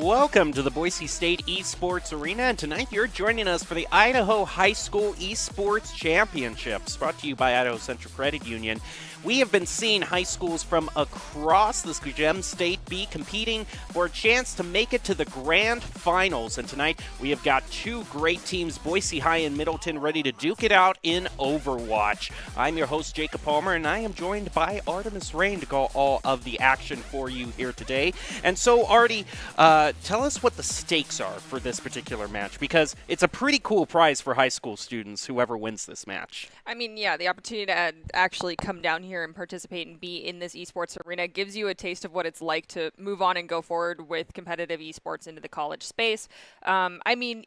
Welcome to the Boise State Esports Arena, and tonight you're joining us for the Idaho High School Esports Championships, brought to you by Idaho Central Credit Union. We have been seeing high schools from across the Gem State be competing for a chance to make it to the grand finals. And tonight we have got two great teams, Boise High and Middleton, ready to duke it out in Overwatch. I'm your host, Jacob Palmer, and I am joined by Artemis Rain to call all of the action for you here today. And so, Artie, tell us what the stakes are for this particular match, because it's a pretty cool prize for high school students, whoever wins this match. I mean, yeah, the opportunity to actually come down here and participate and be in this esports arena gives you a taste of what it's like to move on and go forward with competitive esports into the college space. I mean,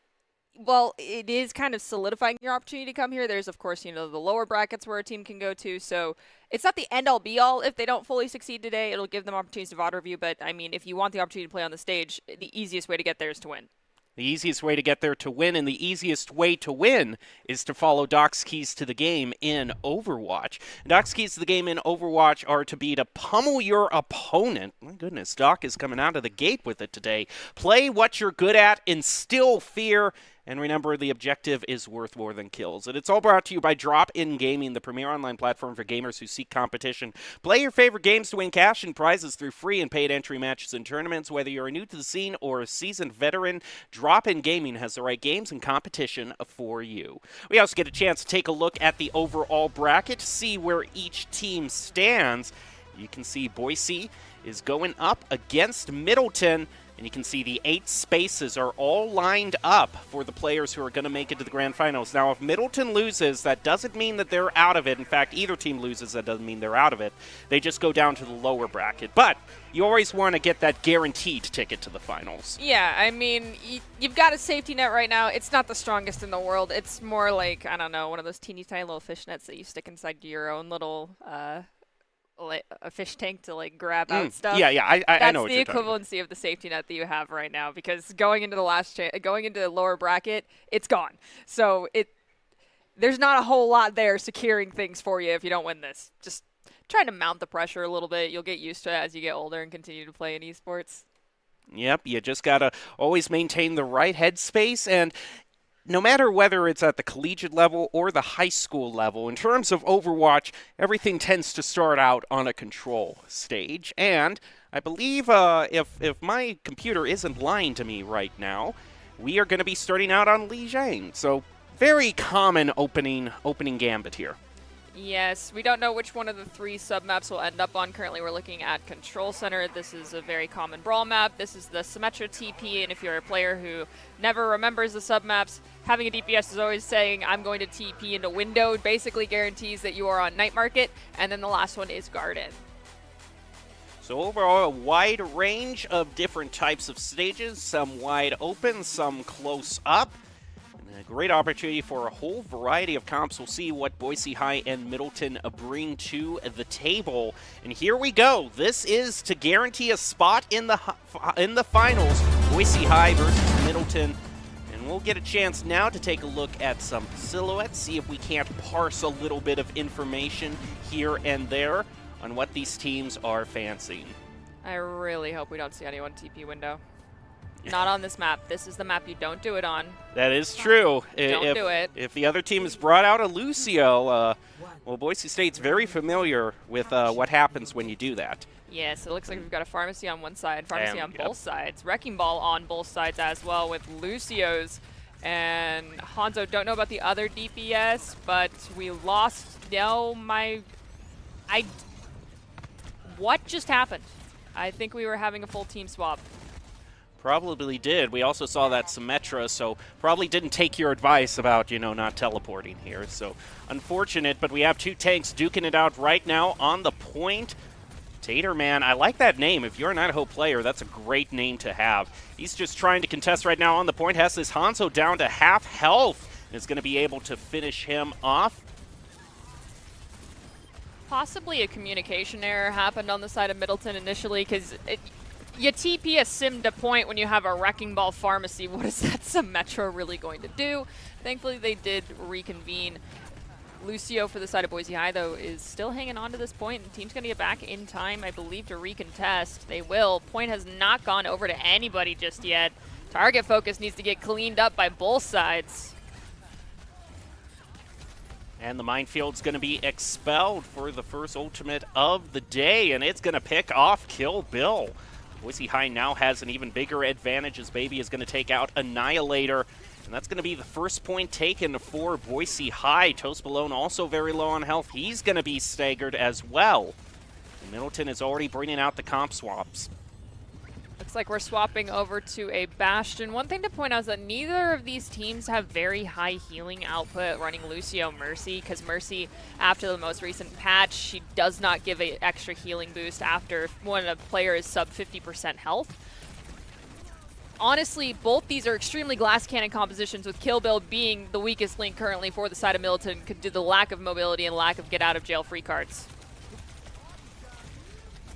well, it is kind of solidifying your opportunity to come here. There's, of course, the lower brackets where a team can go to. So it's not the end-all be-all if they don't fully succeed today. It'll give them opportunities to VOD review. But, I mean, if you want the opportunity to play on the stage, the easiest way to get there is to win. The easiest way to get there to win, and the easiest way to win, is to follow Doc's keys to the game in Overwatch. Doc's keys to the game in Overwatch are to be to pummel your opponent. My goodness, Doc is coming out of the gate with it today. Play what you're good at, instill fear, and remember, the objective is worth more than kills. And it's all brought to you by Drop-In Gaming, the premier online platform for gamers who seek competition. Play your favorite games to win cash and prizes through free and paid entry matches and tournaments. Whether you're new to the scene or a seasoned veteran, Drop-In Gaming has the right games and competition for you. We also get a chance to take a look at the overall bracket to see where each team stands. You can see Boise is going up against Middleton. And you can see the 8 spaces are all lined up for the players who are going to make it to the grand finals. Now, if Middleton loses, that doesn't mean that they're out of it. In fact, either team loses, that doesn't mean they're out of it. They just go down to the lower bracket. But you always want to get that guaranteed ticket to the finals. Yeah, I mean, you've got a safety net right now. It's not the strongest in the world. It's more like, I don't know, one of those teeny tiny little fishnets that you stick inside your own little a fish tank to grab out stuff. Yeah, I know what you're That's the equivalency of the safety net that you have right now, because going into the lower bracket, it's gone. So there's not a whole lot there securing things for you if you don't win this. Just trying to mount the pressure a little bit. You'll get used to it as you get older and continue to play in esports. Yep, you just gotta always maintain the right headspace, and no matter whether it's at the collegiate level or the high school level, in terms of Overwatch, everything tends to start out on a control stage. And I believe if my computer isn't lying to me right now, we are going to be starting out on Lijiang. So very common opening gambit here. Yes, we don't know which one of the 3 submaps we'll end up on. Currently, we're looking at Control Center. This is a very common brawl map. This is the Symmetra TP, and if you're a player who never remembers the submaps, having a DPS is always saying, I'm going to TP into window. It basically guarantees that you are on Night Market, and then the last one is Garden. So overall, a wide range of different types of stages, some wide open, some close up. A great opportunity for a whole variety of comps. We'll see what Boise High and Middleton bring to the table. And here we go. This is to guarantee a spot in the finals. Boise High versus Middleton. And we'll get a chance now to take a look at some silhouettes, see if we can't parse a little bit of information here and there on what these teams are fancying. I really hope we don't see anyone TP window. Not on this map. This is the map you don't do it on. That is true. Don't do it. If the other team has brought out a Lucio, well, Boise State's very familiar with what happens when you do that. Yes, it looks like we've got a Pharmacy on one side, Pharmacy on both sides. Wrecking Ball on both sides as well with Lucio's. And Hanzo, don't know about the other DPS, but we lost. What just happened? I think we were having a full team swap. Probably did. We also saw that Symmetra, so probably didn't take your advice about, not teleporting here. So unfortunate, but we have 2 tanks duking it out right now on the point. Taterman, I like that name. If you're an Idaho player, that's a great name to have. He's just trying to contest right now on the point. Has this Hanzo down to half health and is going to be able to finish him off. Possibly a communication error happened on the side of Middleton initially, because you TP a sim to point when you have a Wrecking Ball Pharmacy. What is that Symmetra really going to do? Thankfully, they did reconvene. Lucio for the side of Boise High, though, is still hanging on to this point. The team's going to get back in time, I believe, to recontest. They will. Point has not gone over to anybody just yet. Target focus needs to get cleaned up by both sides. And the minefield's going to be expelled for the first ultimate of the day, and it's going to pick off Kill Bill. Boise High now has an even bigger advantage as Baby is going to take out Annihilator, and that's going to be the first point taken for Boise High. Toast Malone also very low on health. He's going to be staggered as well. And Middleton is already bringing out the comp swaps. Looks like we're swapping over to a Bastion. One thing to point out is that neither of these teams have very high healing output running Lucio Mercy, because Mercy, after the most recent patch, she does not give an extra healing boost after when a player is sub 50% health. Honestly, both these are extremely glass cannon compositions, with Kill Bill being the weakest link currently for the side of Middleton due to the lack of mobility and lack of get out of jail free cards.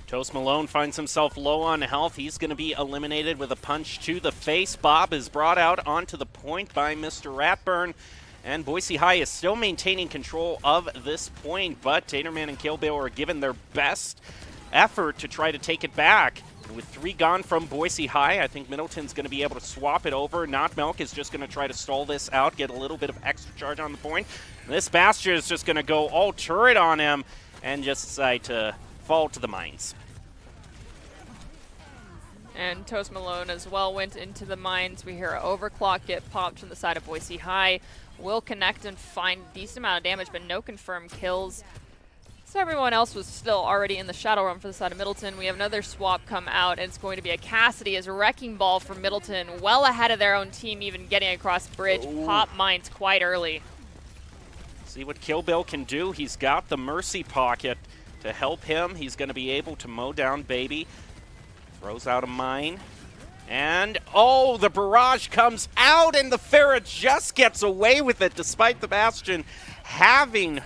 Toast Malone finds himself low on health. He's going to be eliminated with a punch to the face. Bob is brought out onto the point by Mr. Ratburn. And Boise High is still maintaining control of this point, but Taterman and Kill Bill are given their best effort to try to take it back. With 3 gone from Boise High, I think Middleton's going to be able to swap it over. Not Milk is just going to try to stall this out, get a little bit of extra charge on the point. And this Bastion is just going to go all turret on him and just decide to fall to the mines. And Toast Malone as well went into the mines. We hear an overclock get popped from the side of Boise High. Will connect and find a decent amount of damage, but no confirmed kills. So everyone else was still already in the Shadow Realm for the side of Middleton. We have another swap come out, and it's going to be a Cassidy as a Wrecking Ball for Middleton, well ahead of their own team, even getting across the bridge. Ooh. Pop mines quite early. See what Kill Bill can do. He's got the Mercy Pocket to help him. He's going to be able to mow down Baby. Throws out a mine. And, oh, the barrage comes out, and the Ferret just gets away with it, despite the Bastion having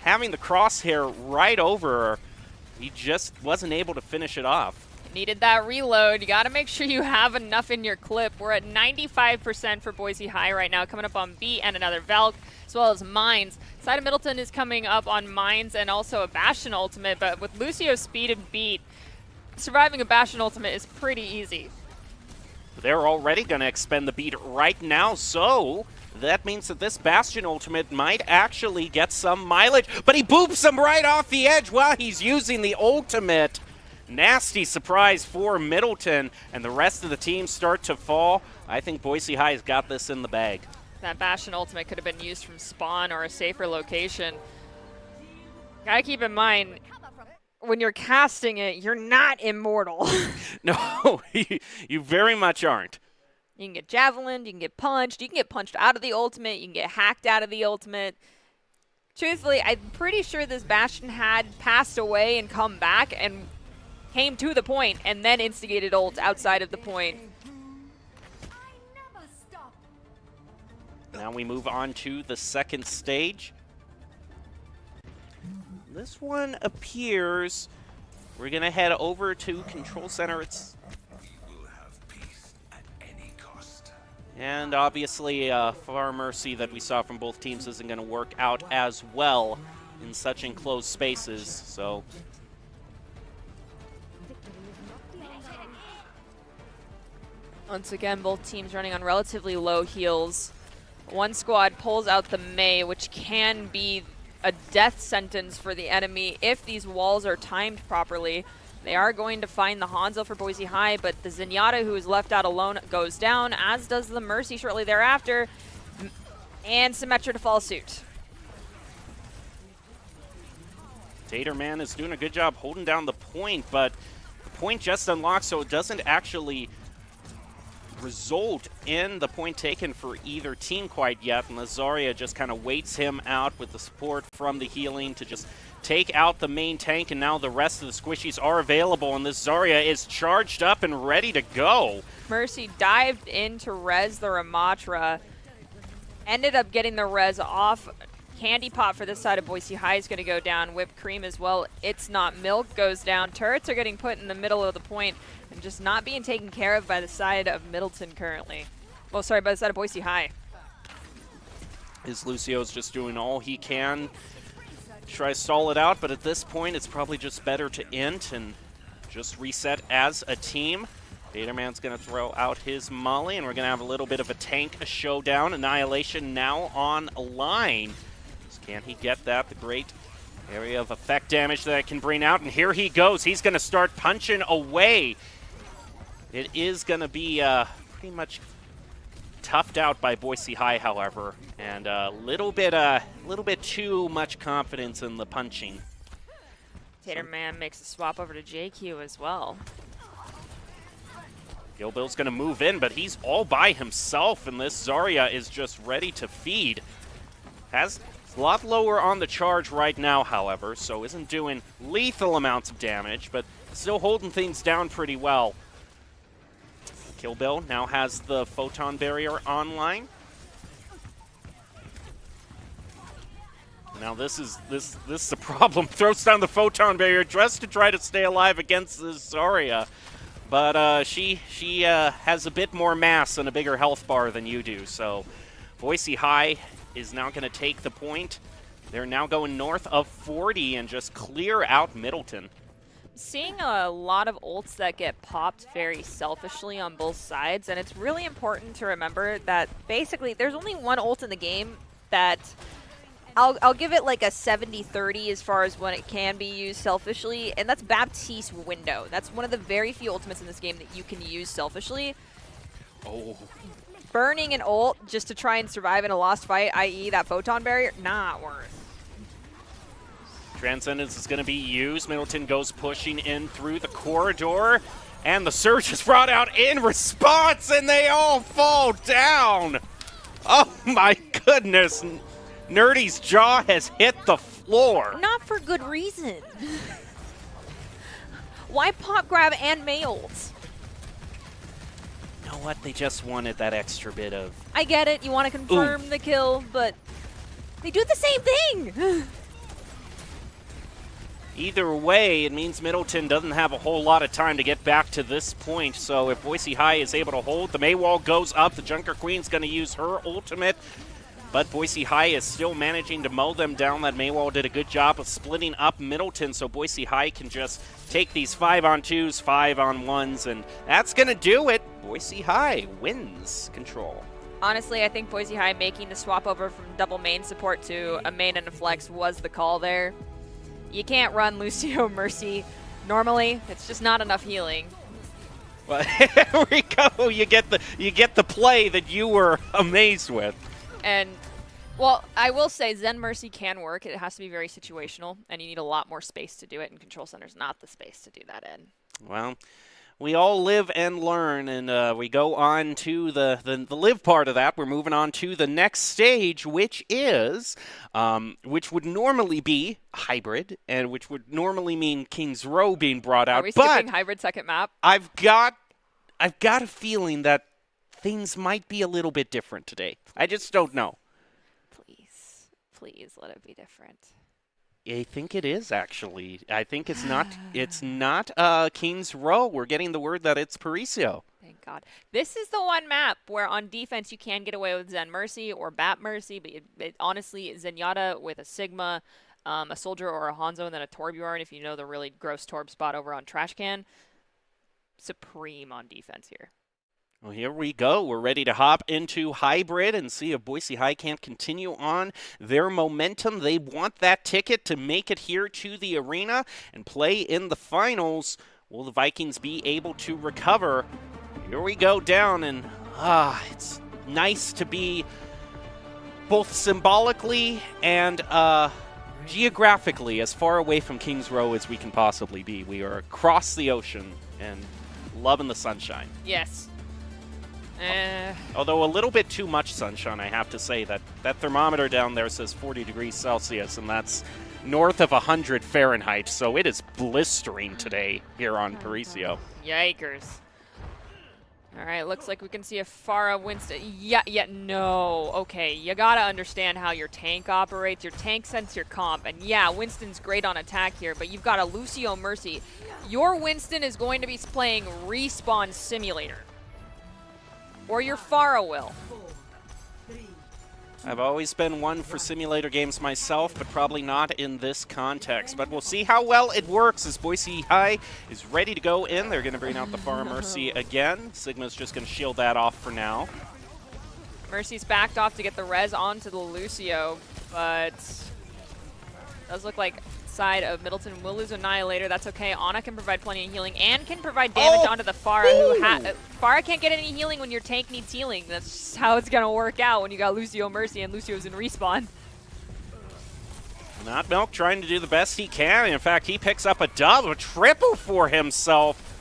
the crosshair right over her. He just wasn't able to finish it off. Needed that reload. You got to make sure you have enough in your clip. We're at 95% for Boise High right now, coming up on B and another Valk, as well as Mines. Side of Middleton is coming up on Mines and also a Bastion ultimate, but with Lucio's speed and beat, surviving a Bastion ultimate is pretty easy. They're already going to expend the beat right now, so that means that this Bastion ultimate might actually get some mileage, but he boops him right off the edge while he's using the ultimate. Nasty surprise for Middleton, and the rest of the team start to fall. I think Boise High has got this in the bag. That Bastion ultimate could have been used from spawn or a safer location. Gotta keep in mind, when you're casting it, you're not immortal. No, you very much aren't. You can get javelined, you can get punched out of the ultimate, you can get hacked out of the ultimate. Truthfully, I'm pretty sure this Bastion had passed away and come back and came to the point and then instigated ult outside of the point. Now we move on to the second stage. This one appears we're going to head over to Control Center. And obviously, Far Mercy that we saw from both teams isn't going to work out as well in such enclosed spaces. So once again, both teams running on relatively low heals. One squad pulls out the Mei, which can be a death sentence for the enemy if these walls are timed properly. They are going to find the Hanzo for Boise High, but the Zenyatta, who is left out alone, goes down, as does the Mercy shortly thereafter, and Symmetra to follow suit. Taterman is doing a good job holding down the point, but the point just unlocked, so it doesn't actually result in the point taken for either team quite yet, and Zarya just kind of waits him out with the support from the healing to just take out the main tank, and now the rest of the squishies are available, and this Zarya is charged up and ready to go. Mercy dived in to res the Ramatra, ended up getting the res off. Candy Pop for this side of Boise High is going to go down. Whipped Cream as well. It's Not Milk goes down. Turrets are getting put in the middle of the point and just not being taken care of by the side of Middleton currently. Well, sorry, by the side of Boise High. As Lucio's just doing all he can to try to stall it out, but at this point it's probably just better to int and just reset as a team. Vaderman's going to throw out his Molly, and we're going to have a little bit of a tank showdown. Annihilation now on a line. Can he get that? The great area of effect damage that it can bring out, and here he goes. He's going to start punching away. It is going to be pretty much toughed out by Boise High, however, and a little bit too much confidence in the punching. Taterman makes a swap over to JQ as well. Gilbill's going to move in, but he's all by himself, and this Zarya is just ready to feed. Has a lot lower on the charge right now, however, so isn't doing lethal amounts of damage, but still holding things down pretty well. Kill Bill now has the Photon Barrier online. Now this is the problem. Throws down the Photon Barrier just to try to stay alive against this Zarya. But she has a bit more mass and a bigger health bar than you do. So Boise High is now going to take the point. They're now going north of 40 and just clear out Middleton. Seeing a lot of ults that get popped very selfishly on both sides, and it's really important to remember that basically there's only one ult in the game that I'll give it like a 70-30 as far as when it can be used selfishly, and that's Baptiste Window. That's one of the very few ultimates in this game that you can use selfishly. Oh. Burning an ult just to try and survive in a lost fight, i.e. that Photon Barrier, not worth. Transcendence is going to be used. Middleton goes pushing in through the corridor, and the Surge is brought out in response, and they all fall down. Oh my goodness. Nerdy's jaw has hit the floor. Not for good reason. Why pop grab and May ults? You know what? They just wanted that extra bit of... I get it. You want to confirm the kill, but they do the same thing. Either way, it means Middleton doesn't have a whole lot of time to get back to this point. So if Boise High is able to hold, the Maywall goes up. The Junker Queen's going to use her ultimate. But Boise High is still managing to mow them down. That Maywall did a good job of splitting up Middleton, so Boise High can just take these 5-on-2s, 5-on-1s, and that's going to do it. Boise High wins control. Honestly, I think Boise High making the swap over from double main support to a main and a flex was the call there. You can't run Lucio Mercy normally. It's just not enough healing. Well, here we go. You get the play that you were amazed with. And, well, I will say Zen Mercy can work. It has to be very situational, and you need a lot more space to do it, and Control Center's not the space to do that in. Well, we all live and learn, and we go on to the live part of that. We're moving on to the next stage, which is, which would normally be hybrid, and which would normally mean King's Row being brought out. Are we skipping hybrid second map? I've got a feeling that things might be a little bit different today. I just don't know. Please let it be different. I think it is, actually. I think it's not King's Row. We're getting the word that it's Paricio. Thank God. This is the one map where on defense you can get away with Zen Mercy or Bat Mercy, but honestly, Zenyatta with a Sigma, a Soldier or a Hanzo, and then a Torbjorn, if you know the really gross Torb spot over on Trash Can, supreme on defense here. Well, here we go. We're ready to hop into hybrid and see if Boise High can't continue on their momentum. They want that ticket to make it here to the arena and play in the finals. Will the Vikings be able to recover? Here we go down, and it's nice to be both symbolically and geographically as far away from King's Row as we can possibly be. We are across the ocean and loving the sunshine. Yes. Although a little bit too much sunshine, I have to say. That thermometer down there says 40 degrees Celsius, and that's north of 100 Fahrenheit, so it is blistering today here on Paricio. Yikers. All right, looks like we can see a Pharah Winston. No. Okay, you got to understand how your tank operates. Your tank sends your comp, and yeah, Winston's great on attack here, but you've got a Lucio Mercy. Your Winston is going to be playing Respawn Simulator. Or your Pharah will. I've always been one for simulator games myself, but probably not in this context. But we'll see how well it works as Boise High is ready to go in. They're going to bring out the Far Mercy again. Sigma's just going to shield that off for now. Mercy's backed off to get the res onto the Lucio, but does look like side of Middleton will lose Annihilator. That's okay. Ana can provide plenty of healing and can provide damage onto the Pharah. Pharah can't get any healing when your tank needs healing. That's just how it's going to work out when you got Lucio Mercy and Lucio's in respawn. Not Milk trying to do the best he can. In fact, he picks up a triple for himself.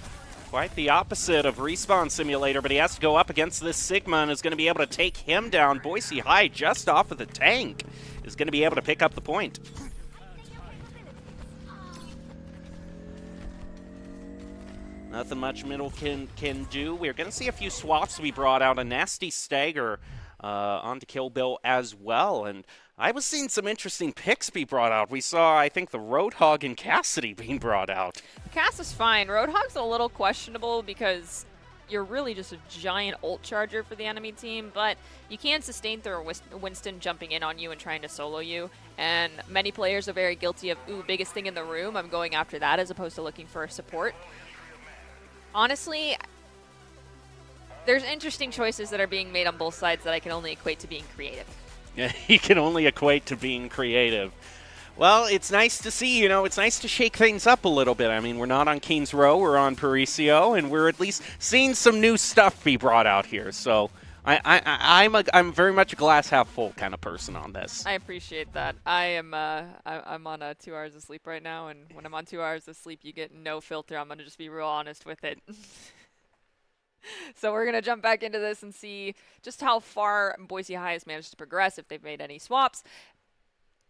Quite the opposite of Respawn Simulator, but he has to go up against this Sigma and is going to be able to take him down. Boise High, just off of the tank, is going to be able to pick up the point. Nothing much Middle can do. We're going to see a few swaps be brought out. A nasty stagger onto Kill Bill as well. And I was seeing some interesting picks be brought out. We saw, I think, the Roadhog and Cassidy being brought out. Cass is fine. Roadhog's a little questionable because you're really just a giant ult charger for the enemy team, but you can sustain through a Winston jumping in on you and trying to solo you. And many players are very guilty of, ooh, biggest thing in the room, I'm going after that as opposed to looking for a support. Honestly, there's interesting choices that are being made on both sides that I can only equate to being creative. Yeah, he can only equate to being creative. Well, it's nice to see, it's nice to shake things up a little bit. I mean, we're not on Kings Row, we're on Paricio, and we're at least seeing some new stuff be brought out here. So I'm very much a glass half full kind of person on this. I appreciate that. I'm on 2 hours of sleep right now, and when I'm on 2 hours of sleep, you get no filter. I'm going to just be real honest with it. So we're going to jump back into this and see just how far Boise High has managed to progress, if they've made any swaps.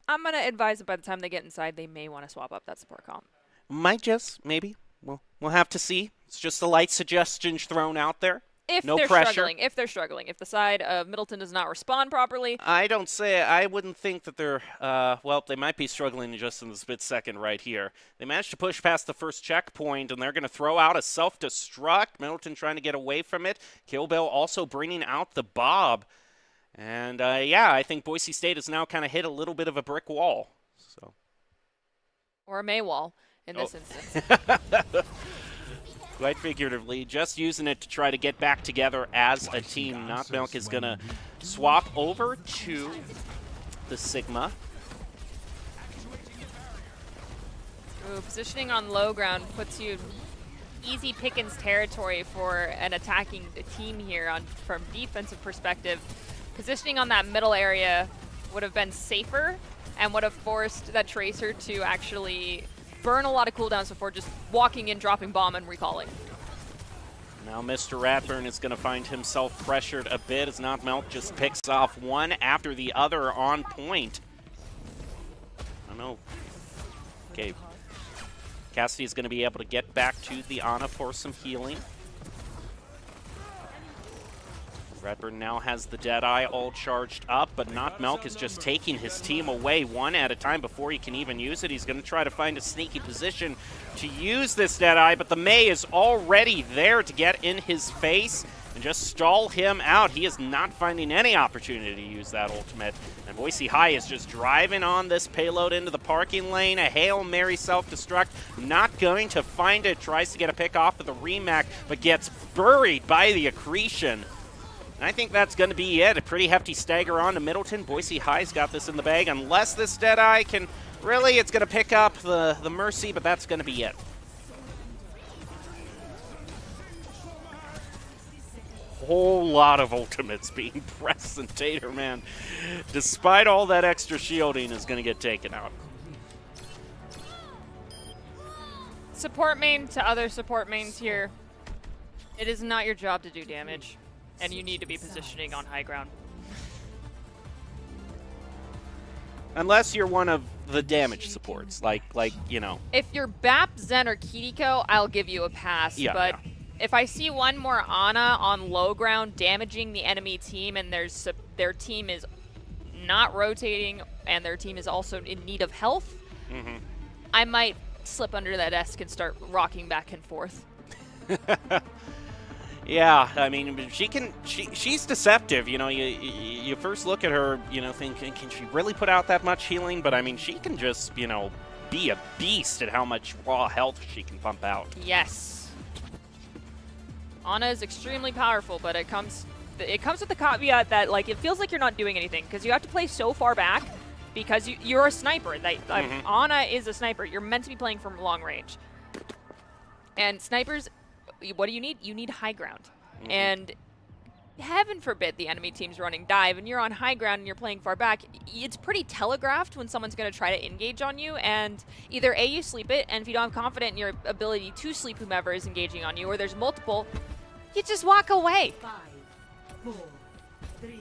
I'm going to advise that by the time they get inside, they may want to swap up that support comp. Might just, maybe. We'll have to see. It's just a light suggestion thrown out there. If no they're pressure. struggling, if the side of Middleton does not respond properly. I wouldn't think that they're, they might be struggling just in the split second right here. They managed to push past the first checkpoint, and they're going to throw out a self-destruct. Middleton trying to get away from it. Kill Bill also bringing out the Bob. And, I think Boise State has now kind of hit a little bit of a brick wall. Or a May wall in this instance. Quite figuratively, just using it to try to get back together as a team. Not Milk is going to swap over to the Sigma. Ooh, positioning on low ground puts you in easy pickings territory for an attacking team here from defensive perspective. Positioning on that middle area would have been safer and would have forced that Tracer to actually burn a lot of cooldowns before just walking in, dropping bomb, and recalling. Now Mr. Ratburn is going to find himself pressured a bit as Not Milk just picks off one after the other on point. I don't know. Okay. Cassidy is going to be able to get back to the Ana for some healing. Ratburn now has the Deadeye all charged up, but Not Milk is just taking his team away one at a time before he can even use it. He's going to try to find a sneaky position to use this Deadeye, but the May is already there to get in his face and just stall him out. He is not finding any opportunity to use that ultimate. And Boise High is just driving on this payload into the parking lane. A Hail Mary self-destruct, not going to find it. Tries to get a pick off of the Remac, but gets buried by the Accretion. And I think that's going to be it. A pretty hefty stagger on to Middleton. Boise High's got this in the bag. Unless this Deadeye can really, it's going to pick up the Mercy, but that's going to be it. Whole lot of ultimates being pressed, and Tater, man, despite all that extra shielding, is going to get taken out. Support main to other support mains here. It is not your job to do damage. And you need to be positioning on high ground. Unless you're one of the damage supports, like If you're BAP, Zen, or Kiriko, I'll give you a pass. Yeah, but if I see one more Ana on low ground damaging the enemy team and their team is not rotating and their team is also in need of health, I might slip under that desk and start rocking back and forth. Yeah, I mean, she's deceptive. You know, you first look at her, you know, thinking, can she really put out that much healing? But I mean, she can just, you know, be a beast at how much raw health she can pump out. Yes. Ana is extremely powerful, but it comes with the caveat that, like, it feels like you're not doing anything because you have to play so far back because you're a sniper. Ana is a sniper. You're meant to be playing from long range. And snipers, what do you need? You need high ground. And heaven forbid the enemy team's running dive and you're on high ground and you're playing far back. It's pretty telegraphed when someone's going to try to engage on you, and either A, you sleep it, and if you don't have confidence in your ability to sleep whomever is engaging on you, or there's multiple, you just walk away. 5, 4, 3,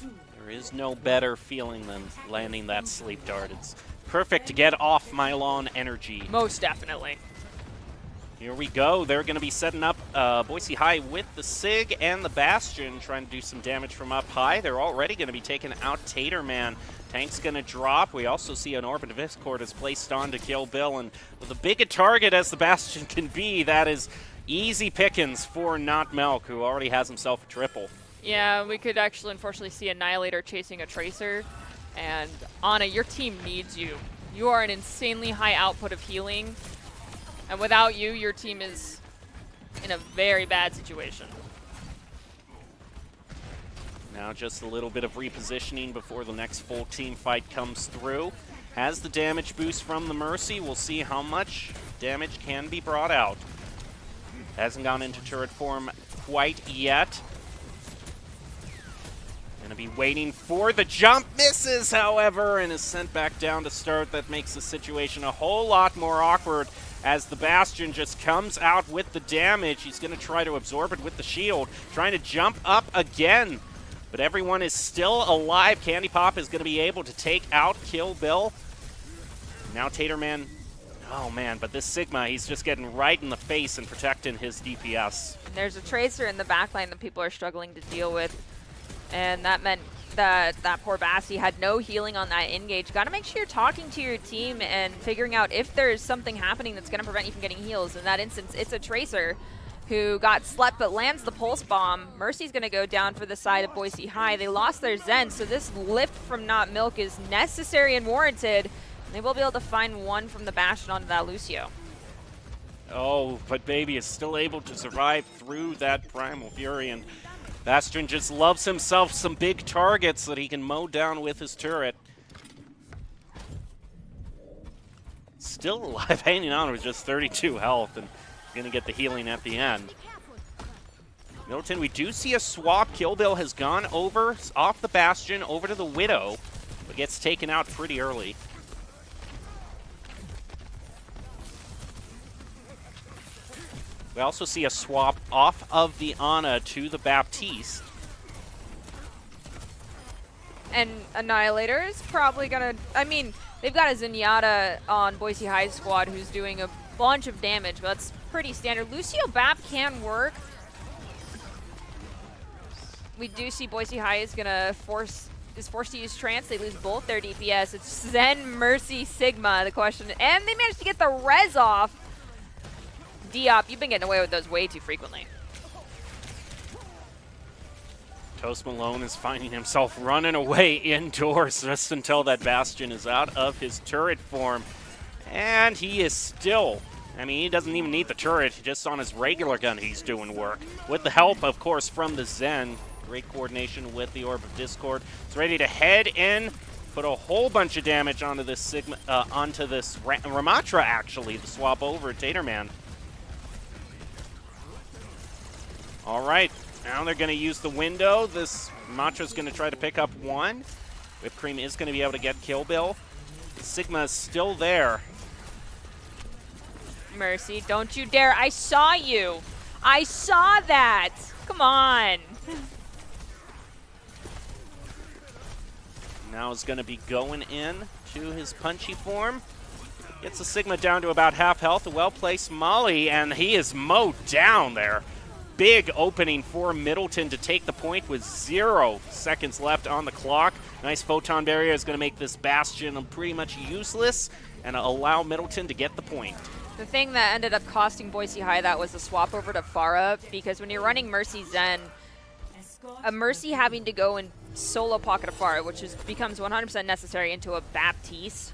2. There is no better feeling than landing that sleep dart. It's perfect to get off Mylon energy. Most definitely. Here we go. They're going to be setting up Boise High with the Sig and the Bastion, trying to do some damage from up high. They're already going to be taking out Taterman. Tank's going to drop. We also see an Orbit of Discord is placed on to kill Bill, and with a big a target as the Bastion can be, that is easy pickings for Not Milk, who already has himself a triple. Yeah, we could actually unfortunately see Annihilator chasing a Tracer, and Ana, your team needs you. You are an insanely high output of healing. And without you, your team is in a very bad situation. Now just a little bit of repositioning before the next full team fight comes through. Has the damage boost from the Mercy. We'll see how much damage can be brought out. Hasn't gone into turret form quite yet. Gonna be waiting for the jump. Misses, however, and is sent back down to start. That makes the situation a whole lot more awkward as the Bastion just comes out with the damage. He's going to try to absorb it with the shield, trying to jump up again. But everyone is still alive. Candy Pop is going to be able to take out Kill Bill. Now Taterman, oh man, but this Sigma, he's just getting right in the face and protecting his DPS. And there's a Tracer in the backline that people are struggling to deal with. And that meant that poor Bassi had no healing on that engage. Got to make sure you're talking to your team and figuring out if there's something happening that's going to prevent you from getting heals. In that instance, it's a Tracer who got slept but lands the Pulse Bomb. Mercy's going to go down for the side of Boise High. They lost their Zen, so this lift from Not Milk is necessary and warranted. And they will be able to find one from the Bastion onto that Lucio. Oh, but Baby is still able to survive through that Primal Fury, and Bastion just loves himself some big targets that he can mow down with his turret. Still alive, hanging on with just 32 health, and gonna get the healing at the end. Middleton, we do see a swap. Kill Bill has gone over, off the Bastion, over to the Widow, but gets taken out pretty early. We also see a swap off of the Ana to the Baptiste. And Annihilator is probably going to... I mean, they've got a Zenyatta on Boise High squad who's doing a bunch of damage, but that's pretty standard. Lucio Bap can work. We do see Boise High is going to forced to use Trance. They lose both their DPS. It's Zen, Mercy, Sigma, the question. And they managed to get the res off. Diop, you've been getting away with those way too frequently. Toast Malone is finding himself running away indoors just until that Bastion is out of his turret form. And he is still, I mean, he doesn't even need the turret. Just on his regular gun, he's doing work. With the help, of course, from the Zen. Great coordination with the Orb of Discord. He's ready to head in, put a whole bunch of damage onto this Sigma, onto this Ramatra, actually, to swap over Taterman. All right, now they're going to use the window. This Matra's going to try to pick up one. Whipped Cream is going to be able to get Kill Bill. Sigma is still there. Mercy, don't you dare. I saw you. I saw that. Come on. Now is going to be going in to his punchy form. Gets the Sigma down to about half health. A well-placed Molly, and he is mowed down there. big opening for Middleton to take the point with 0 seconds left on the clock. Nice photon barrier is going to make this Bastion pretty much useless and allow Middleton to get the point. The thing that ended up costing Boise High that was the swap over to Pharah, because when you're running Mercy Zen, a Mercy having to go and solo pocket a Pharah, which becomes 100% necessary into a Baptiste,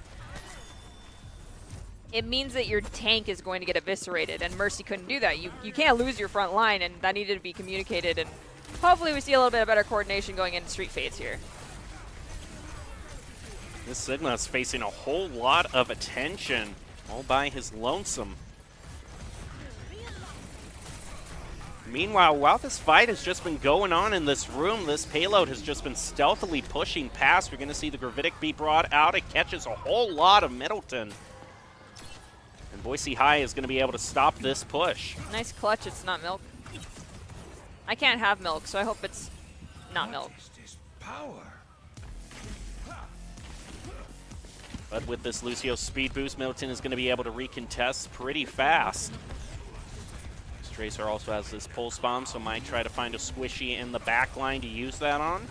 it means that your tank is going to get eviscerated, and Mercy couldn't do that. You can't lose your front line, and that needed to be communicated, and hopefully we see a little bit of better coordination going into Street Phase here. This Sigma is facing a whole lot of attention all by his lonesome. Meanwhile, while this fight has just been going on in this room, this payload has just been stealthily pushing past. We're going to see the Gravitic be brought out. It catches a whole lot of Middleton. And Boise High is going to be able to stop this push. Nice clutch, it's not milk. I can't have milk, so I hope it's not milk. But with this Lucio speed boost, Middleton is going to be able to recontest pretty fast. This Tracer also has this pulse bomb, so might try to find a squishy in the back line to use that on.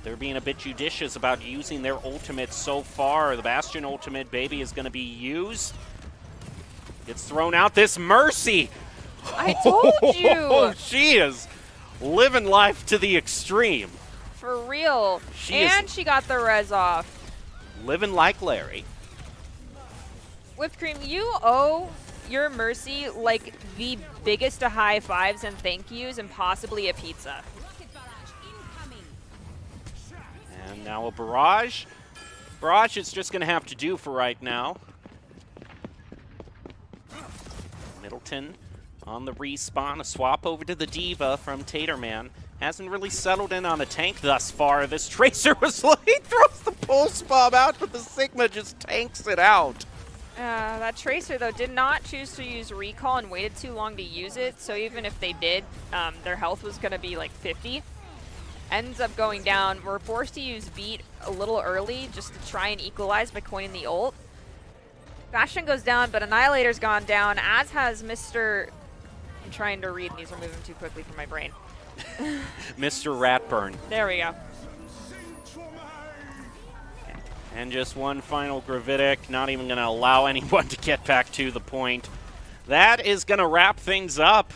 They're being a bit judicious about using their ultimate so far. The Bastion ultimate, baby, is going to be used. Gets thrown out. This Mercy! I told you! Oh, she is living life to the extreme. For real. She she got the res off. Living like Larry. Whipped Cream, you owe your Mercy like the biggest of high fives and thank yous and possibly a pizza. And now a barrage. Barrage is just going to have to do for right now. Middleton on the respawn. A swap over to the Diva from Taterman. Hasn't really settled in on a tank thus far. This Tracer was like, he throws the pulse bomb out, but the Sigma just tanks it out. That Tracer, though, did not choose to use Recall and waited too long to use it, so even if they did, their health was going to be like 50. Ends up going down. We're forced to use Beat a little early just to try and equalize by coining the ult. Bastion goes down, but Annihilator's gone down, as has Mr. I'm trying to read, these are moving too quickly for my brain. Mr. Ratburn. There we go. And just one final Gravitic, not even going to allow anyone to get back to the point. That is going to wrap things up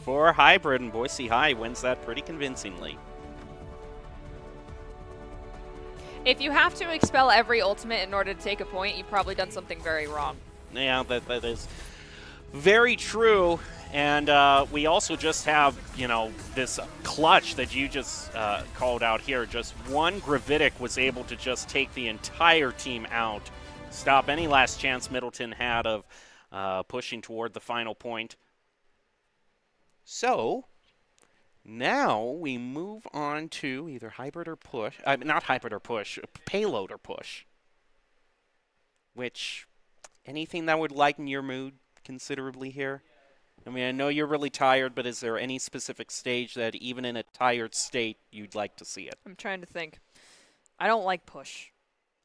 for Hybrid, and Boise High wins that pretty convincingly. If you have to expel every ultimate in order to take a point, you've probably done something very wrong. Yeah, that is very true. And we also just have, you know, this clutch that you just called out here. Just one Gravitic was able to just take the entire team out, stop any last chance Middleton had of pushing toward the final point. So now we move on to either hybrid or push. Not hybrid or push, payload or push. Which, anything that would lighten your mood considerably here? I mean, I know you're really tired, but is there any specific stage that even in a tired state you'd like to see it? I'm trying to think. I don't like push.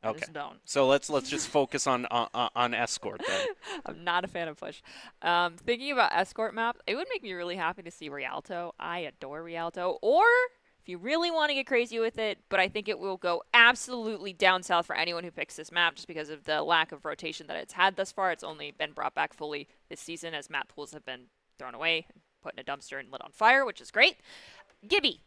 I Okay. just don't. So let's just focus on escort then. I'm not a fan of push. Thinking about escort map, it would make me really happy to see Rialto. I adore Rialto. Or if you really want to get crazy with it, but I think it will go absolutely down south for anyone who picks this map just because of the lack of rotation that it's had thus far. It's only been brought back fully this season as map pools have been thrown away, put in a dumpster and lit on fire, which is great. Gibby.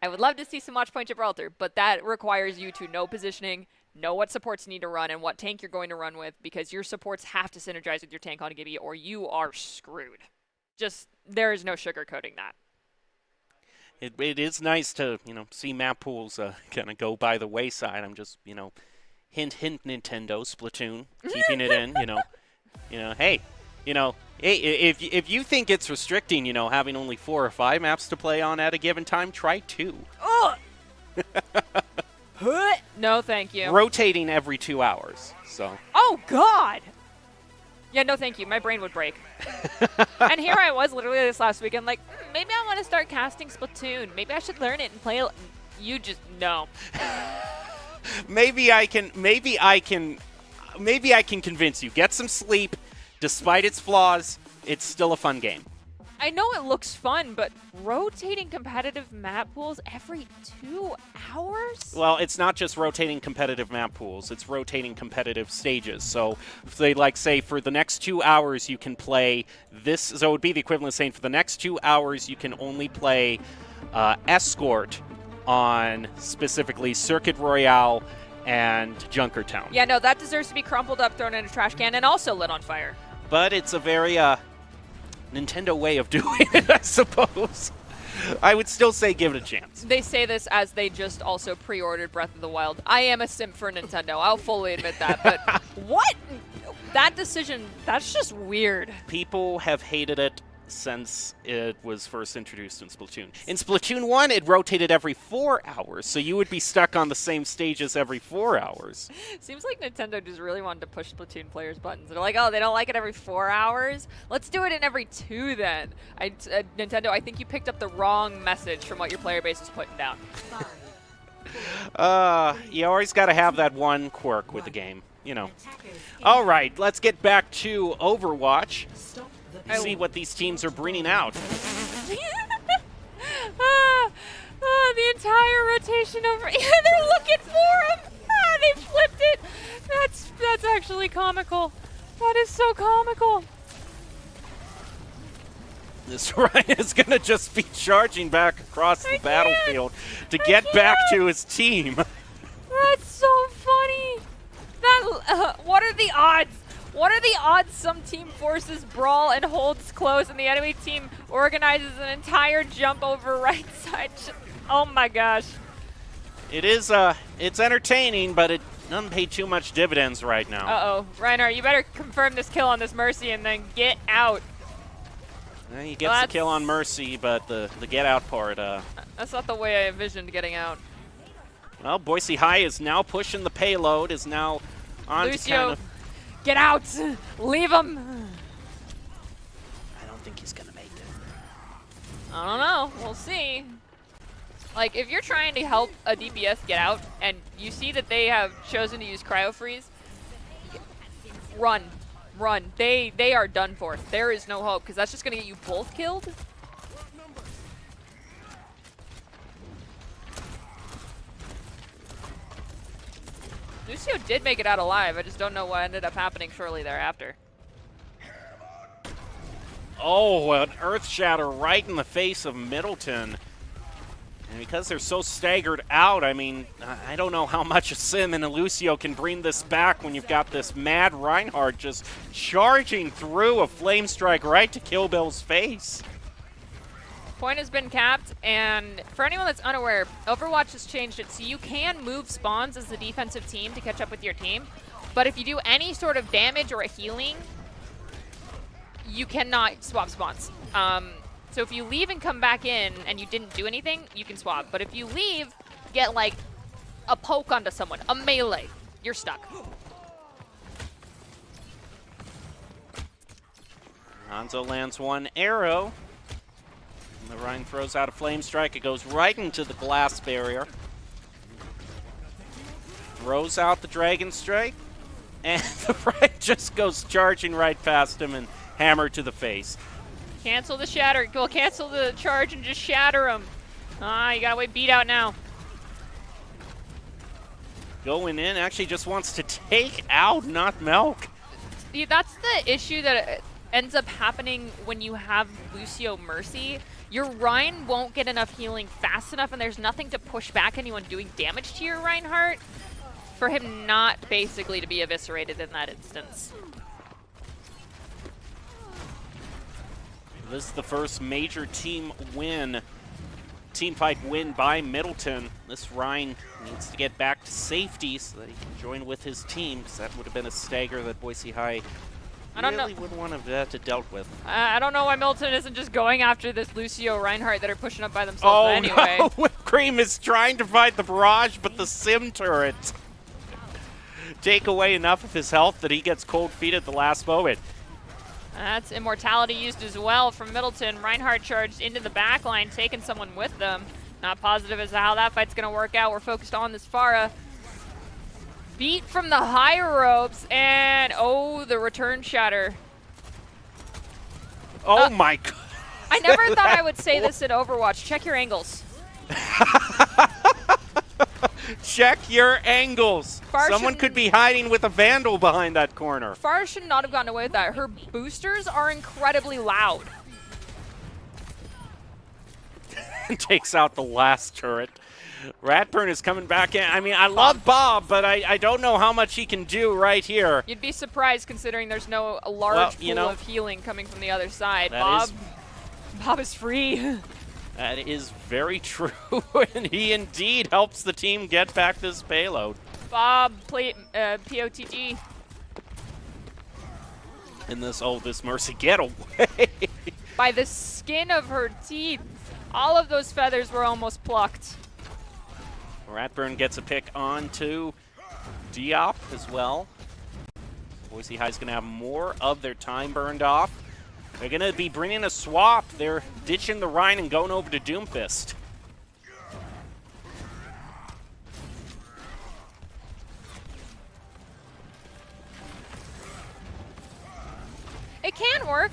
I would love to see some Watch Point Gibraltar, but that requires you to know positioning, know what supports you need to run, and what tank you're going to run with, because your supports have to synergize with your tank on Gibby, or you are screwed. Just, there is no sugarcoating that. It is nice to, you know, see map pools kind of go by the wayside. I'm just, you know, hint, Nintendo, Splatoon, keeping it in, you know, hey, if you think it's restricting, you know, having only 4 or 5 maps to play on at a given time, try 2. Ugh. No, thank you. Rotating every 2 hours, so. Oh, God! Yeah, no thank you. My brain would break. And here I was literally this last weekend like, maybe I want to start casting Splatoon. Maybe I should learn it and play it. You just, no. Maybe I can convince you. Get some sleep, despite its flaws. it's still a fun game. I know it looks fun, but rotating competitive map pools every 2 hours? Well, it's not just rotating competitive map pools, it's rotating competitive stages. So if they like say for the next 2 hours you can play this, so it would be the equivalent of saying for the next 2 hours you can only play Escort on specifically Circuit Royale and Junkertown. Yeah, no, that deserves to be crumpled up, thrown in a trash can, and also lit on fire. But it's a very Nintendo way of doing it, I suppose. I would still say give it a chance. They say this as they just also pre-ordered Breath of the Wild. I am a simp for Nintendo. I'll fully admit that. But what? That decision, that's just weird. People have hated it since it was first introduced in Splatoon. In Splatoon 1, it rotated every 4 hours, so you would be stuck on the same stages every 4 hours. Seems like Nintendo just really wanted to push Splatoon players' buttons. They're like, oh, they don't like it every 4 hours? Let's do it in every 2 then. Nintendo, I think you picked up the wrong message from what your player base is putting down. You always got to have that one quirk with the game, you know. All right, let's get back to Overwatch. See what these teams are bringing out. The entire rotation over. Yeah, they're looking for him. They flipped it. That's actually comical. That is so comical. This Ryan is going to just be charging back across the battlefield to get back to his team. That's so funny. What are the odds? What are the odds some team forces brawl and holds close and the enemy team organizes an entire jump over right side? Oh my gosh. It is, it's entertaining, but it doesn't pay too much dividends right now. Uh-oh. Reinhardt, you better confirm this kill on this Mercy and then get out. He gets the kill on Mercy, but the get out part, That's not the way I envisioned getting out. Well, Boise High is now pushing the payload, is now on Lucio, to kind of... get out! Leave him! I don't think he's gonna make it. I don't know. We'll see. Like, if you're trying to help a DPS get out and you see that they have chosen to use Cryo Freeze, run. Run. They are done for. There is no hope, because that's just going to get you both killed. Lucio did make it out alive. I just don't know what ended up happening shortly thereafter. Oh, an Earth Shatter right in the face of Middleton. And because they're so staggered out, I mean, I don't know how much a Sim and a Lucio can bring this back when you've got this mad Reinhardt just charging through a Flame Strike right to Kill Bill's face. Point has been capped, and for anyone that's unaware, Overwatch has changed it so you can move spawns as the defensive team to catch up with your team, but if you do any sort of damage or a healing, you cannot swap spawns. So if you leave and come back in and you didn't do anything, you can swap. But if you leave, get like a poke onto someone, a melee, you're stuck. Hanzo lands one arrow. And the Rhine throws out a Flame Strike. It goes right into the glass barrier. Throws out the Dragon Strike. And the Rhine just goes charging right past him and hammer to the face. Cancel the shatter. Well, cancel the charge and just shatter him. You gotta wait beat out now. Going in, actually just wants to take out, not Milk. See, that's the issue that ends up happening when you have Lucio Mercy. Your Rhine won't get enough healing fast enough, and there's nothing to push back anyone doing damage to your Reinhardt for him not basically to be eviscerated in that instance. This is the first major team fight win by Middleton. This Rhine needs to get back to safety so that he can join with his team, because that would have been a stagger that Boise High really wouldn't want to have dealt with. I don't know why Middleton isn't just going after this Lucio Reinhardt that are pushing up by themselves anyway. No! Whipped Cream is trying to fight the barrage, but the Sim turret take away enough of his health that he gets cold feet at the last moment. That's immortality used as well from Middleton. Reinhardt charged into the back line, taking someone with them. Not positive as to how that fight's going to work out. We're focused on this Pharah. Beat from the higher ropes, and oh, the return shatter. Oh my god. I never thought I would say this in Overwatch. Check your angles. Check your angles. Far Someone shouldn't- could be hiding with a Vandal behind that corner. Farah should not have gotten away with that. Her boosters are incredibly loud. Takes out the last turret. Ratburn is coming back in. I mean, I love Bob, but I don't know how much he can do right here. You'd be surprised considering there's no a large Well, you pool know, of healing coming from the other side. that Bob is free. That is very true, and he indeed helps the team get back this payload. Bob, play POTG. In this, oh, this Mercy, get away. By the skin of her teeth. All of those feathers were almost plucked. Ratburn gets a pick onto Diop as well. Boise High's going to have more of their time burned off. They're going to be bringing a swap. They're ditching the Rhine and going over to Doomfist. It can work.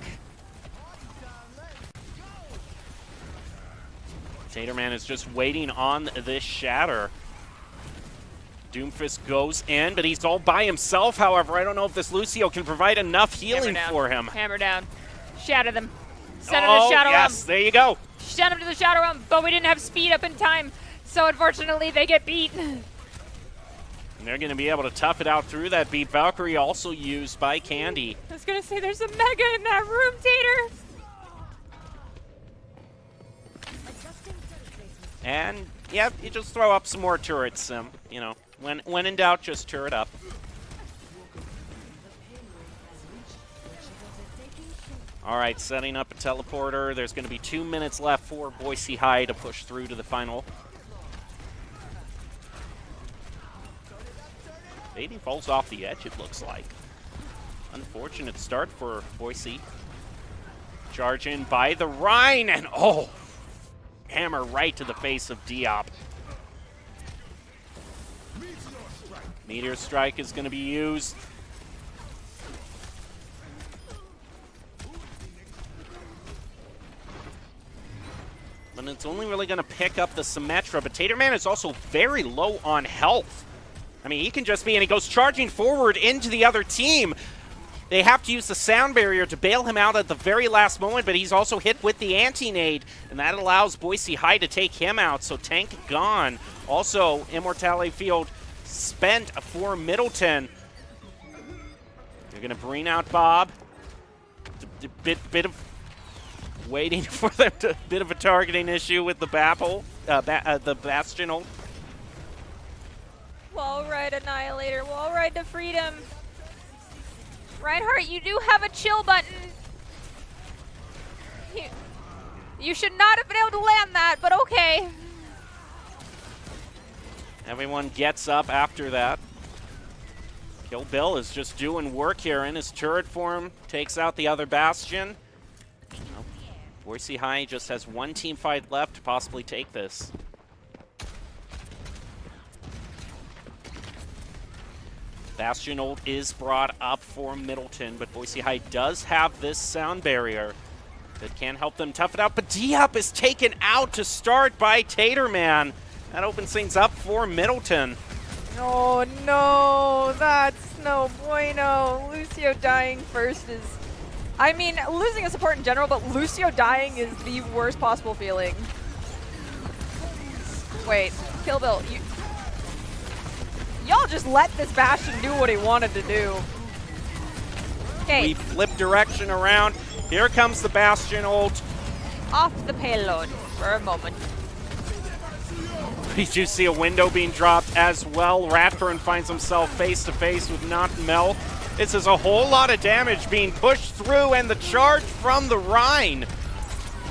Taterman is just waiting on this shatter. Doomfist goes in, but he's all by himself, however. I don't know if this Lucio can provide enough healing for him. Hammer down. Shatter them. Send him to Shadow yes, Realm. there you go. Send him to the Shadow Realm, but we didn't have speed up in time, so unfortunately they get beat. And they're going to be able to tough it out through that beat. Valkyrie also used by Candy. I was going to say there's a Mega in that room, Tater. And, yeah, you just throw up some more turrets. You know, when in doubt, just turret up. All right, setting up a teleporter. There's going to be 2 minutes left for Boise High to push through to the final. Baby falls off the edge, it looks like. Unfortunate start for Boise. Charge in by the Rhine, and oh! Hammer right to the face of Diop. Meteor Strike is going to be used. But it's only really going to pick up the Symmetra, but Taterman is also very low on health. I mean, he can just be, and he goes charging forward into the other team. They have to use the sound barrier to bail him out at the very last moment, but he's also hit with the anti-nade, and that allows Boise High to take him out, so tank gone. Also, Immortality Field spent for Middleton. They're going to bring out Bob. Bit of waiting for them to, bit of a targeting issue with the the Bastion ult. Wall ride Annihilator, wall ride to freedom. Reinhardt, you do have a chill button. You should not have been able to land that, but okay. Everyone gets up after that. Kill Bill is just doing work here in his turret form. Takes out the other Bastion. Boise High just has one team fight left to possibly take this. Bastion ult is brought up for Middleton, but Boise High does have this sound barrier that can help them tough it out. But Diop is taken out to start by Taterman. That opens things up for Middleton. Oh no, that's no bueno. Lucio dying first is... I mean, losing a support in general, but Lucio dying is the worst possible feeling. Wait, Kill Bill, y'all just let this Bastion do what he wanted to do. We Okay, flip direction around. Here comes the Bastion ult. off the payload for a moment. We do see a window being dropped as well. Ratburn finds himself face to face with Not Mel. This is a whole lot of damage being pushed through, and the charge from the Rhine.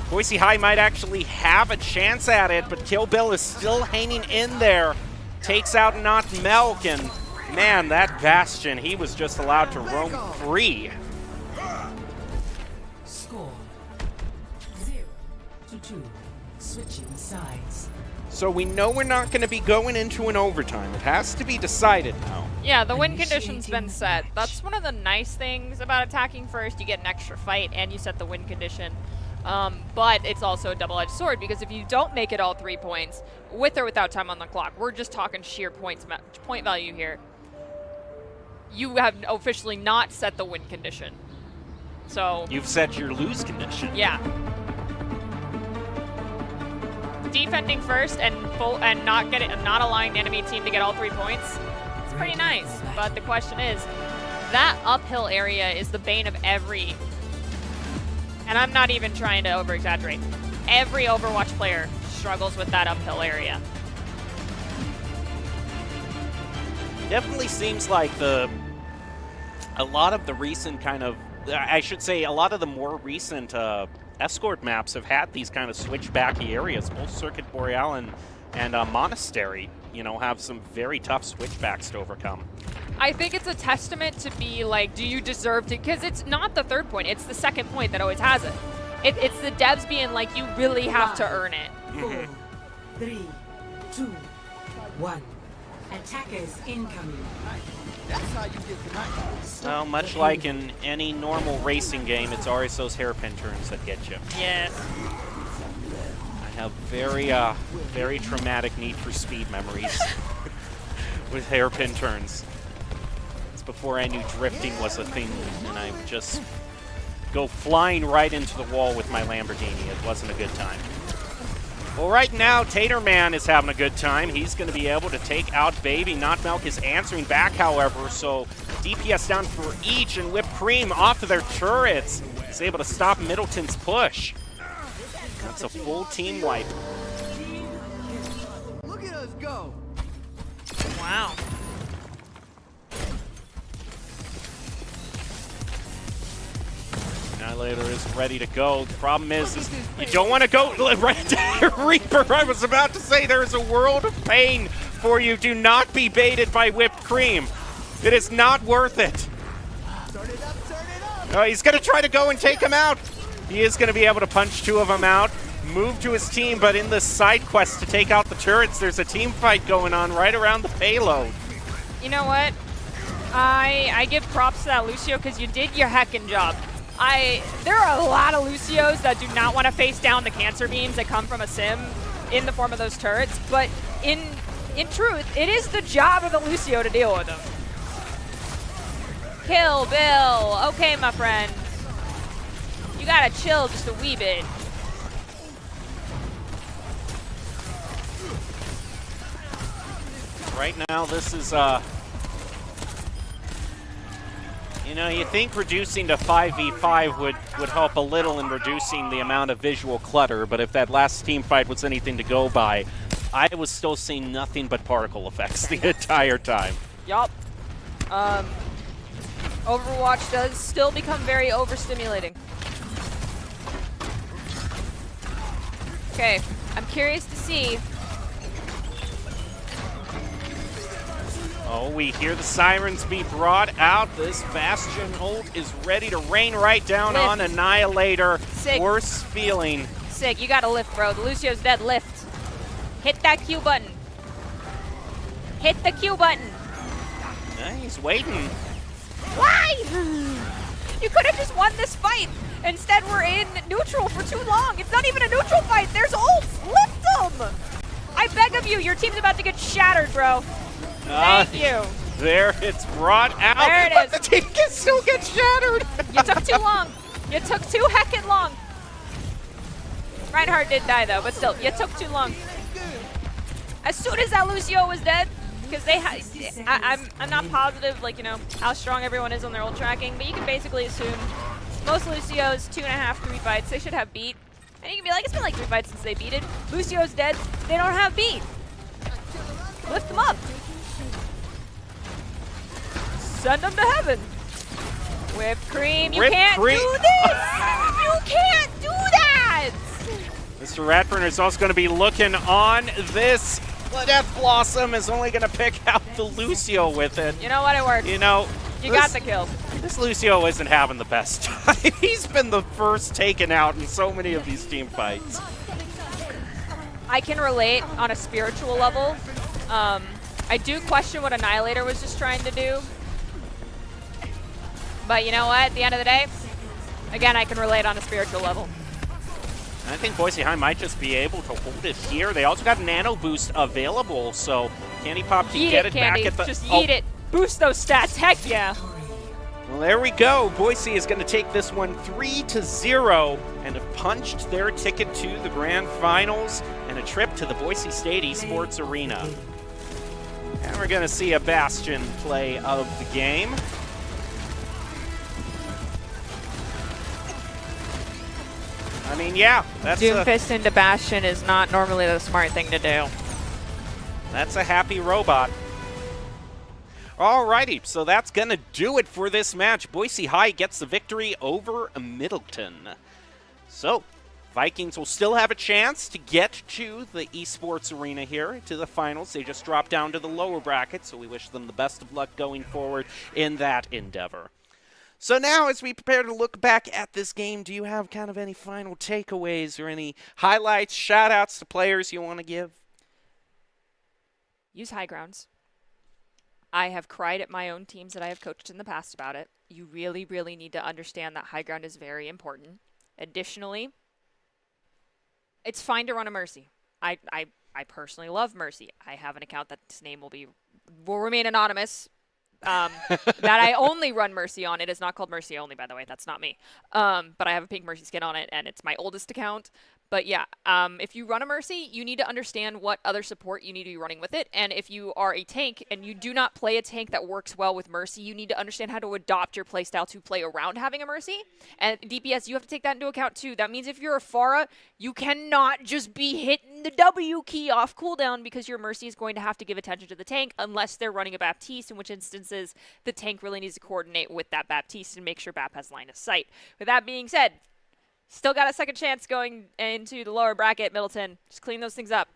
Boise High might actually have a chance at it, but Kill Bill is still hanging in there. Takes out Not Melk, and man, that Bastion, he was just allowed to roam free. Score 0-2. Switching sides. So we know we're not going to be going into an overtime. It has to be decided now. Yeah, the win condition's been set. That's one of the nice things about attacking first. You get an extra fight and you set the win condition. But it's also a double-edged sword because if you don't make it all 3 points, with or without time on the clock, we're just talking sheer point value here. You have officially not set the win condition. So You've set your lose condition. yeah. Defending first and not allowing the enemy team to get all 3 points, it's pretty nice. But the question is, that uphill area is the bane of every, and I'm not even trying to over-exaggerate, every Overwatch player struggles with that uphill area. Definitely seems like a lot of the recent kind of, I should say, a lot of the more recent escort maps have had these kind of switchbacky areas. Both Circuit Boreal and Monastery, you know, have some very tough switchbacks to overcome. I think it's a testament to be like, do you deserve to? Because it's not the third point, it's the second point that always has it. It's the devs being like, you really have to earn it. 4, 3, 2, 1. Attackers incoming. Well, much like in any normal racing game, it's always those hairpin turns that get you. Yes. I have very traumatic Need for Speed memories with hairpin turns. It's before I knew drifting was a thing, and I would just go flying right into the wall with my Lamborghini. It wasn't a good time. Well, right now, Taterman is having a good time. He's going to be able to take out Baby. Not Milk is answering back, however, so DPS down for each, and Whipped Cream off of their turrets. He's able to stop Middleton's push. That's a full team wipe. Look at us go. Wow. Annihilator is ready to go. The problem is you don't want to go right there, Reaper. I was about to say there is a world of pain for you. Do not be baited by Whipped Cream. It is not worth it. Turn it up, turn it up. Oh, he's going to try to go and take him out. He is going to be able to punch 2 of them out, move to his team, but in this side quest to take out the turrets, there's a team fight going on right around the payload. You know what? I give props to that Lucio because you did your heckin' job. There are a lot of Lucios that do not want to face down the cancer beams that come from a sim in the form of those turrets, but in truth, it is the job of the Lucio to deal with them. Kill Bill. Okay, my friend. You gotta chill just a wee bit. Right now, this is, you know, you think reducing to 5v5 would help a little in reducing the amount of visual clutter, but if that last team fight was anything to go by, I was still seeing nothing but particle effects the entire time. Yup. Overwatch does still become very overstimulating. Okay, I'm curious to see. Oh, we hear the sirens be brought out. This Bastion ult is ready to rain right down on Annihilator. Sick. Worst feeling. Sig, you gotta lift, bro. The Lucio's dead. Lift. Hit that Q button. Hit the Q button. He's waiting. Why? You could have just won this fight. Instead, we're in neutral for too long. It's not even a neutral fight. There's ults. Lift them. I beg of you. Your team's about to get shattered, bro. Thank you. There, it's brought out. There it but is. the team can still get shattered. You took too long. You took too heckin' long. Reinhardt did die, though, but still, you took too long. As soon as that Lucio was dead, because they I'm not positive, like, you know, how strong everyone is on their ult tracking, but you can basically assume most Lucios, 2.5, 3 fights, they should have beat. And you can be like, it's been like 3 fights since they beated. Lucio's dead, they don't have beat. Lift them up. Send them to heaven. Whipped Cream, you can't do this! You can't do that! Mr. Ratburner is also going to be looking on this. The Death Blossom is only going to pick out the Lucio with it. You know what, it worked. You know, You got the kill. This Lucio isn't having the best time. He's been the first taken out in so many of these team fights. I can relate on a spiritual level. I do question what Annihilator was just trying to do. But you know what? At the end of the day, again, I can relate on a spiritual level. I think Boise High might just be able to hold it here. They also got Nano Boost available, so Candy Pop can get it Candy. back at the... Just eat it. Boost those stats. Heck yeah. Well, there we go. Boise is going to take this one 3-0 and have punched their ticket to the grand finals and a trip to the Boise State Esports Arena. And we're going to see a Bastion play of the game. I mean, yeah, that's Doomfist into Bastion is not normally the smart thing to do. That's a happy robot. Alrighty, so that's going to do it for this match. Boise High gets the victory over Middleton. So, Vikings will still have a chance to get to the Esports Arena here, to the finals. They just dropped down to the lower bracket, so we wish them the best of luck going forward in that endeavor. So now, as we prepare to look back at this game, do you have kind of any final takeaways or any highlights, shout-outs to players you want to give? Use high grounds. I have cried at my own teams that I have coached in the past about it. You really, really need to understand that high ground is very important. Additionally, it's fine to run a Mercy. I personally love Mercy. I have an account that's name will remain anonymous. That I only run Mercy on. It is not called Mercy only, by the way. That's not me. But I have a pink Mercy skin on it, and it's my oldest account. But yeah, if you run a Mercy, you need to understand what other support you need to be running with it. And if you are a tank and you do not play a tank that works well with Mercy, you need to understand how to adopt your playstyle to play around having a Mercy. And DPS, you have to take that into account too. That means if you're a Pharah, you cannot just be hitting the W key off cooldown because your Mercy is going to have to give attention to the tank unless they're running a Baptiste, in which instances the tank really needs to coordinate with that Baptiste and make sure Bap has line of sight. With that being said, still got a second chance going into the lower bracket, Middleton. Just clean those things up.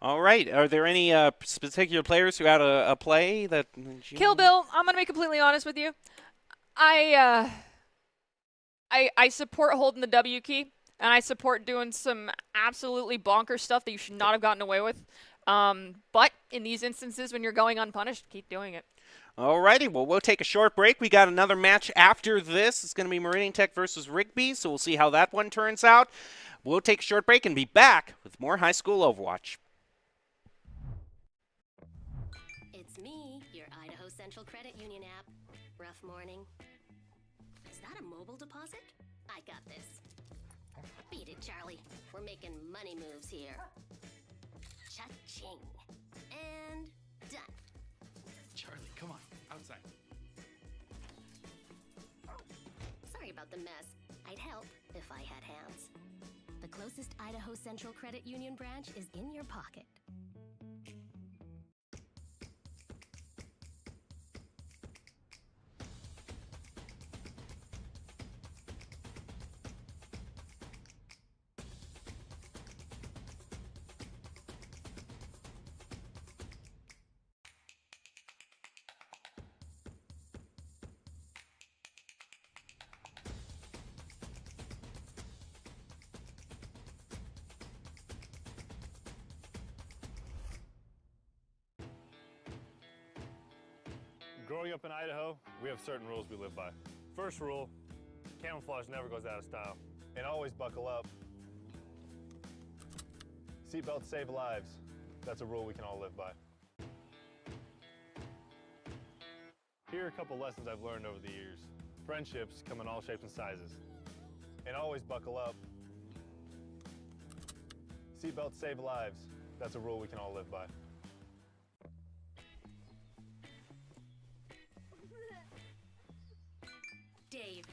All right. Are there any particular players who had a play that... Kill Bill, I'm going to be completely honest with you. I support holding the W key, and I support doing some absolutely bonkers stuff that you should not have gotten away with. But in these instances, when you're going unpunished, keep doing it. Alrighty, well, we'll take a short break. We got another match after this. It's going to be Meridian Tech versus Rigby, so we'll see how that one turns out. We'll take a short break and be back with more High School Overwatch. It's me, your Idaho Central Credit Union app. Rough morning. Is that a mobile deposit? I got this. Beat it, Charlie. We're making money moves here. Cha-ching. And done. Charlie, come on, outside. Sorry about the mess. I'd help if I had hands. The closest Idaho Central Credit Union branch is in your pocket. Growing up in Idaho, we have certain rules we live by. First rule, camouflage never goes out of style. And always buckle up. Seatbelts save lives. That's a rule we can all live by. Here are a couple lessons I've learned over the years. Friendships come in all shapes and sizes. And always buckle up. Seatbelts save lives. That's a rule we can all live by. Dave,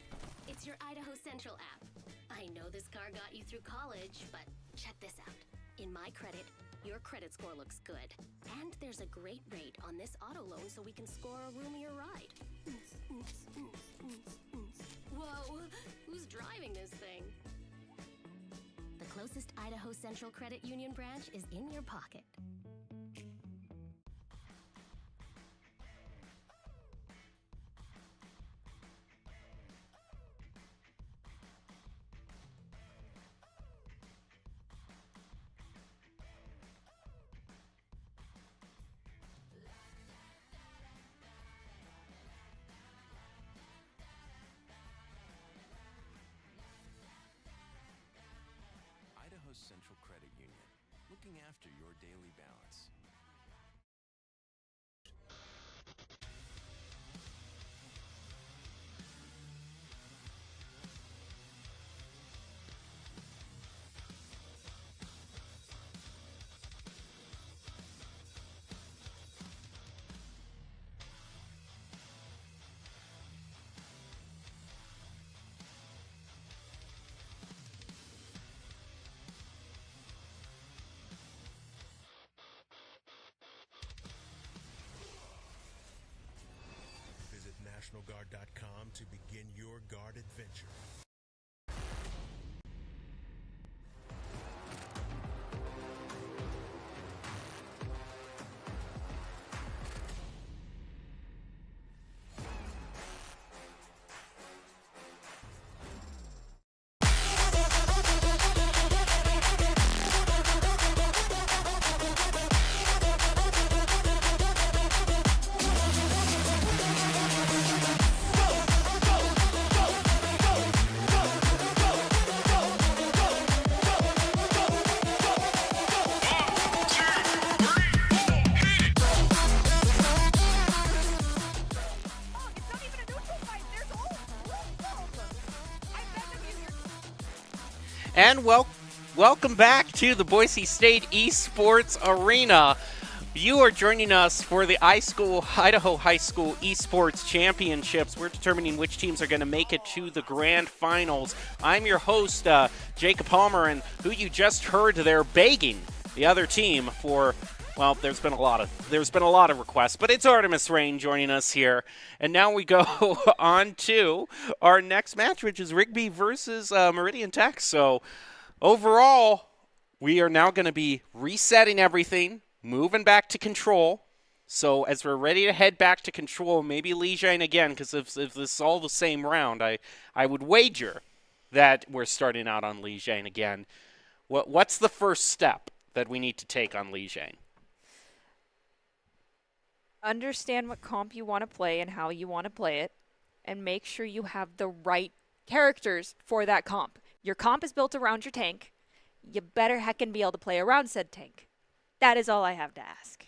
it's your Idaho Central app. I know this car got you through college, but check this out. In my credit, your credit score looks good. And there's a great rate on this auto loan so we can score a roomier ride. Whoa, who's driving this thing? The closest Idaho Central Credit Union branch is in your pocket. Central Credit Union, looking after your daily balance. Visit NationalGuard.com to begin your Guard adventure. And welcome back to the Boise State Esports Arena. You are joining us for the Idaho High School Esports Championships. We're determining which teams are going to make it to the grand finals. I'm your host, Jacob Palmer, and who you just heard there begging the other team for, well, there's been a lot of requests, but it's Artemis Rain joining us here. And now we go on to our next match, which is Rigby versus Meridian Tech. So overall, we are now going to be resetting everything, moving back to control. So as we're ready to head back to control, maybe Lijiang again, because if this is all the same round, I would wager that we're starting out on Lijiang again. What's the first step that we need to take on Lijiang? Understand what comp you want to play and how you want to play it, and make sure you have the right characters for that comp. Your comp is built around your tank. You better heckin' be able to play around said tank. That is all I have to ask.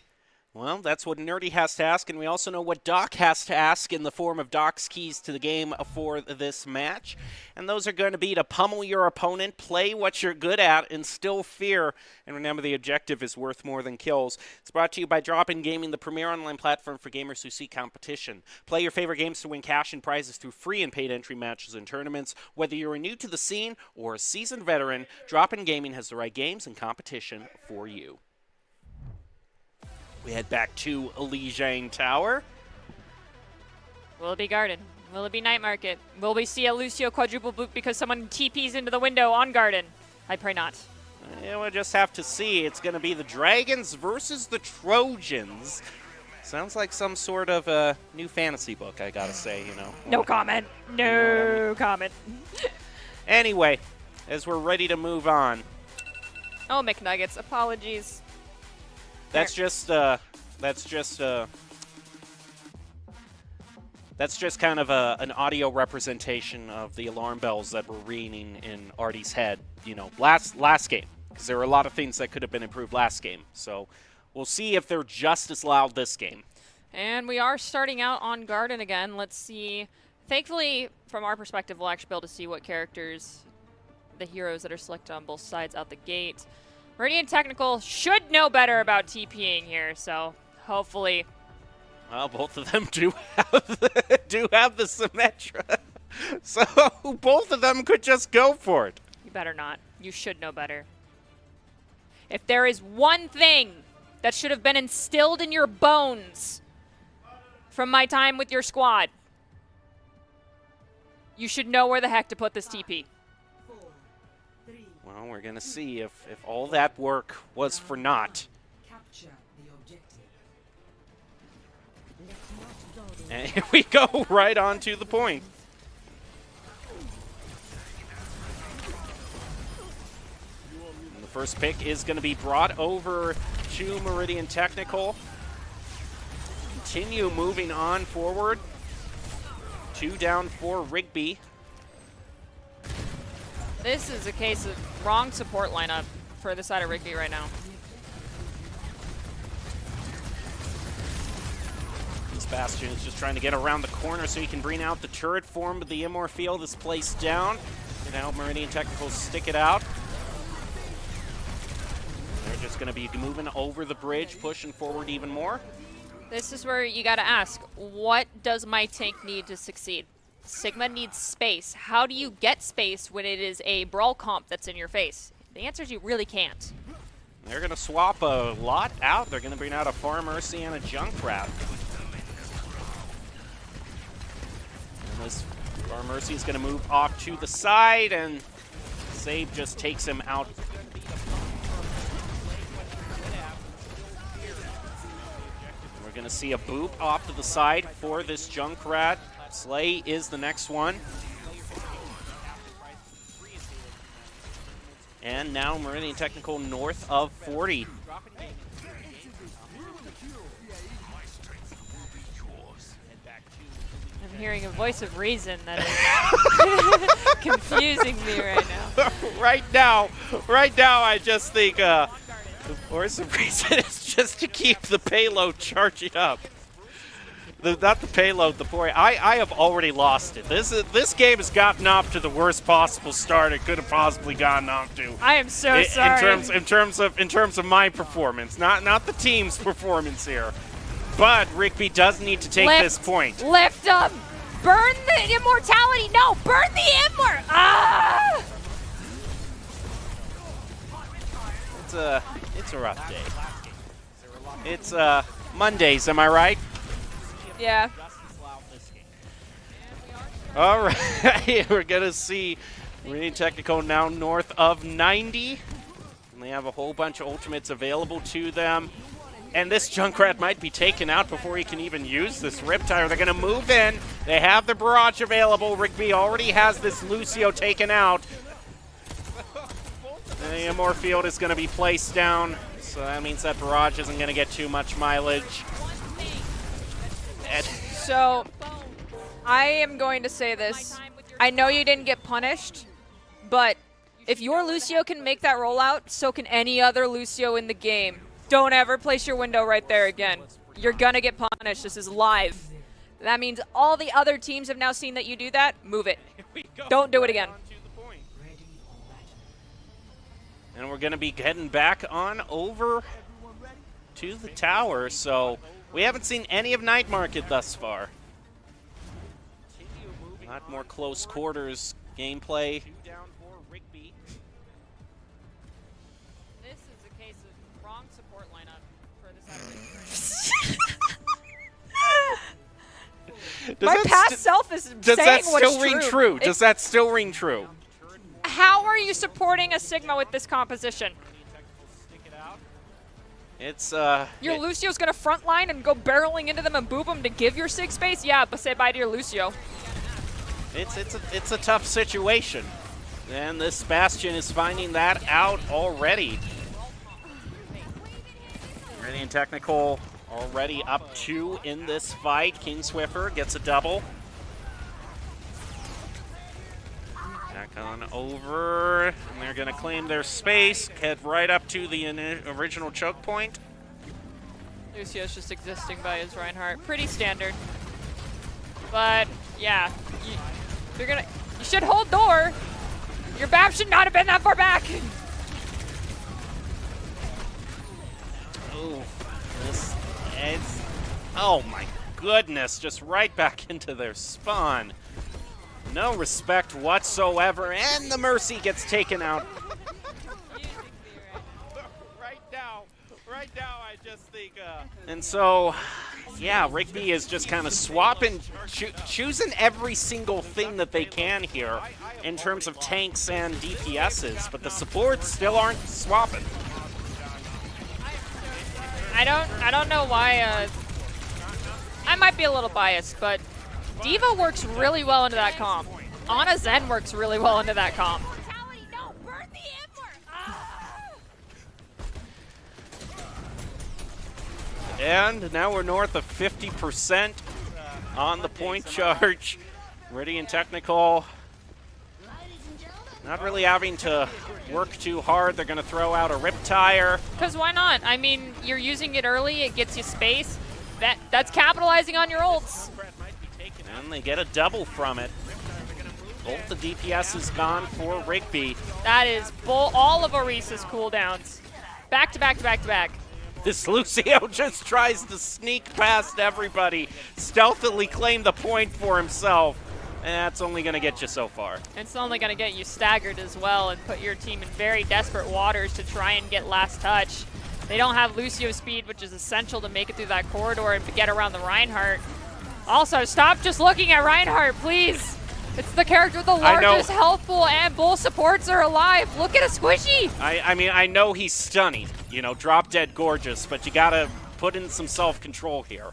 Well, that's what Nerdy has to ask, and we also know what Doc has to ask in the form of Doc's keys to the game for this match. And those are going to be to pummel your opponent, play what you're good at, instill fear, and remember the objective is worth more than kills. It's brought to you by Drop-In Gaming, the premier online platform for gamers who seek competition. Play your favorite games to win cash and prizes through free and paid entry matches and tournaments. Whether you're new to the scene or a seasoned veteran, Drop-In Gaming has the right games and competition for you. We head back to Lijiang Tower. Will it be Garden? Will it be Night Market? Will we see a Lucio quadruple boot because someone TPs into the window on Garden? I pray not. Yeah, we'll just have to see. It's going to be the Dragons versus the Trojans. Sounds like some sort of new fantasy book, I gotta say, you know. No comment. No comment. Anyway, as we're ready to move on. Oh, McNuggets. Apologies. That's just kind of an audio representation of the alarm bells that were ringing in Artie's head, you know, last game, because there were a lot of things that could have been improved last game. So we'll see if they're just as loud this game. And we are starting out on Garden again. Let's see. Thankfully, from our perspective, we'll actually be able to see what characters, the heroes that are selected on both sides out the gate. Meridian Technical should know better about TPing here, so hopefully. Well, both of them do have the Symmetra, so both of them could just go for it. You better not. You should know better. If there is one thing that should have been instilled in your bones from my time with your squad, you should know where the heck to put this TP. Well, we're going to see if all that work was for naught. Capture the objective. And here we go, right on to the point. And the first pick is going to be brought over to Meridian Technical. Continue moving on forward. 2 down for Rigby. This is a case of wrong support lineup. for the side of Rigby right now. This Bastion is just trying to get around the corner so he can bring out the turret form, but the Immorfield is placed down. Gonna help Meridian Technical stick it out. They're just gonna be moving over the bridge, pushing forward even more. This is where you gotta ask, what does my tank need to succeed? Sigma needs space. How do you get space when it is a brawl comp that's in your face? The answer is you really can't. They're gonna swap a lot out. They're gonna bring out a Far Mercy and a Junkrat. And this Far Mercy is gonna move off to the side, and Save just takes him out. We're gonna see a boop off to the side for this Junkrat. Slay is the next one. And now Meridian Technical north of 40. I'm hearing a voice of reason that is confusing me right now. right now, I just think the voice of reason is just to keep the payload charging up. Not the payload, the point. I have already lost it. This game has gotten off to the worst possible start it could have possibly gotten off to. I am so sorry. In terms of my performance, not the team's performance here. But Rigby does need to take this point. Lift up! Burn the immortality! No! Burn the immort! Ah! It's a rough day. It's Mondays, am I right? Yeah. All right, we're gonna see Meridian Technical now north of 90. And they have a whole bunch of ultimates available to them. And this Junkrat might be taken out before he can even use this Riptire. They're gonna move in. They have the barrage available. Rigby already has this Lucio taken out. And the Immorfield is gonna be placed down. So that means that barrage isn't gonna get too much mileage. So, I am going to say this. I know you didn't get punished, but if your Lucio can make that rollout, so can any other Lucio in the game. Don't ever place your window right there again. You're gonna get punished. This is live. That means all the other teams have now seen that you do that. Move it. Don't do it again. And we're gonna be heading back on over to the tower, so we haven't seen any of Night Market thus far. Not more close quarters gameplay. This is a case of wrong support lineup for this My past self is saying what's true. Does that still ring true? How are you supporting a Sigma with this composition? It's your Lucio's gonna frontline and go barreling into them and boop them to give your Sig space? Yeah, but say bye to your Lucio. It's a tough situation. And this Bastion is finding that out already. Meridian Technical already up 2 in this fight. King Swiffer gets a double. Back on over, and they're going to claim their space, head right up to the original choke point. Lucio's just existing by his Reinhardt. Pretty standard. But, yeah, you should hold door. Your BAP should not have been that far back. Ooh, oh my goodness, just right back into their spawn. No respect whatsoever, and the Mercy gets taken out. Right now, I just think. And so, yeah, Rigby is just kind of swapping, choosing every single thing that they can here in terms of tanks and DPSs, but the supports still aren't swapping. I don't know why. I might be a little biased, but D.Va works really well into that comp. Ana Zen works really well into that comp. And now we're north of 50% on the point charge. Meridian Technical Not really having to work too hard. They're going to throw out a Riptire. Because why not? I mean, you're using it early. It gets you space. That's capitalizing on your ults. And they get a double from it. Both the DPS is gone for Rigby. That is all of Orisa's cooldowns. Back to back to back to back. This Lucio just tries to sneak past everybody, stealthily claim the point for himself. And that's only going to get you so far. It's only going to get you staggered as well and put your team in very desperate waters to try and get last touch. They don't have Lucio speed, which is essential to make it through that corridor and get around the Reinhardt. Also, stop just looking at Reinhardt, please. It's the character with the largest health pool, and both supports are alive. Look at a squishy. I mean, I know he's stunning, you know, drop dead gorgeous, but you got to put in some self-control here.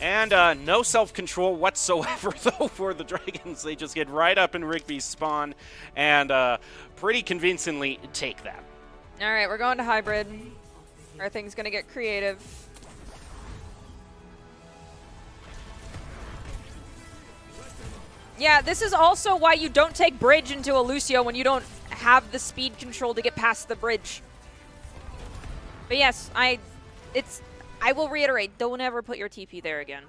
And no self-control whatsoever, though, for the Dragons. They just get right up in Rigby's spawn and pretty convincingly take that. All right, we're going to hybrid. Our thing's going to get creative. Yeah, this is also why you don't take bridge into a Lucio when you don't have the speed control to get past the bridge. But yes, I will reiterate, don't ever put your TP there again.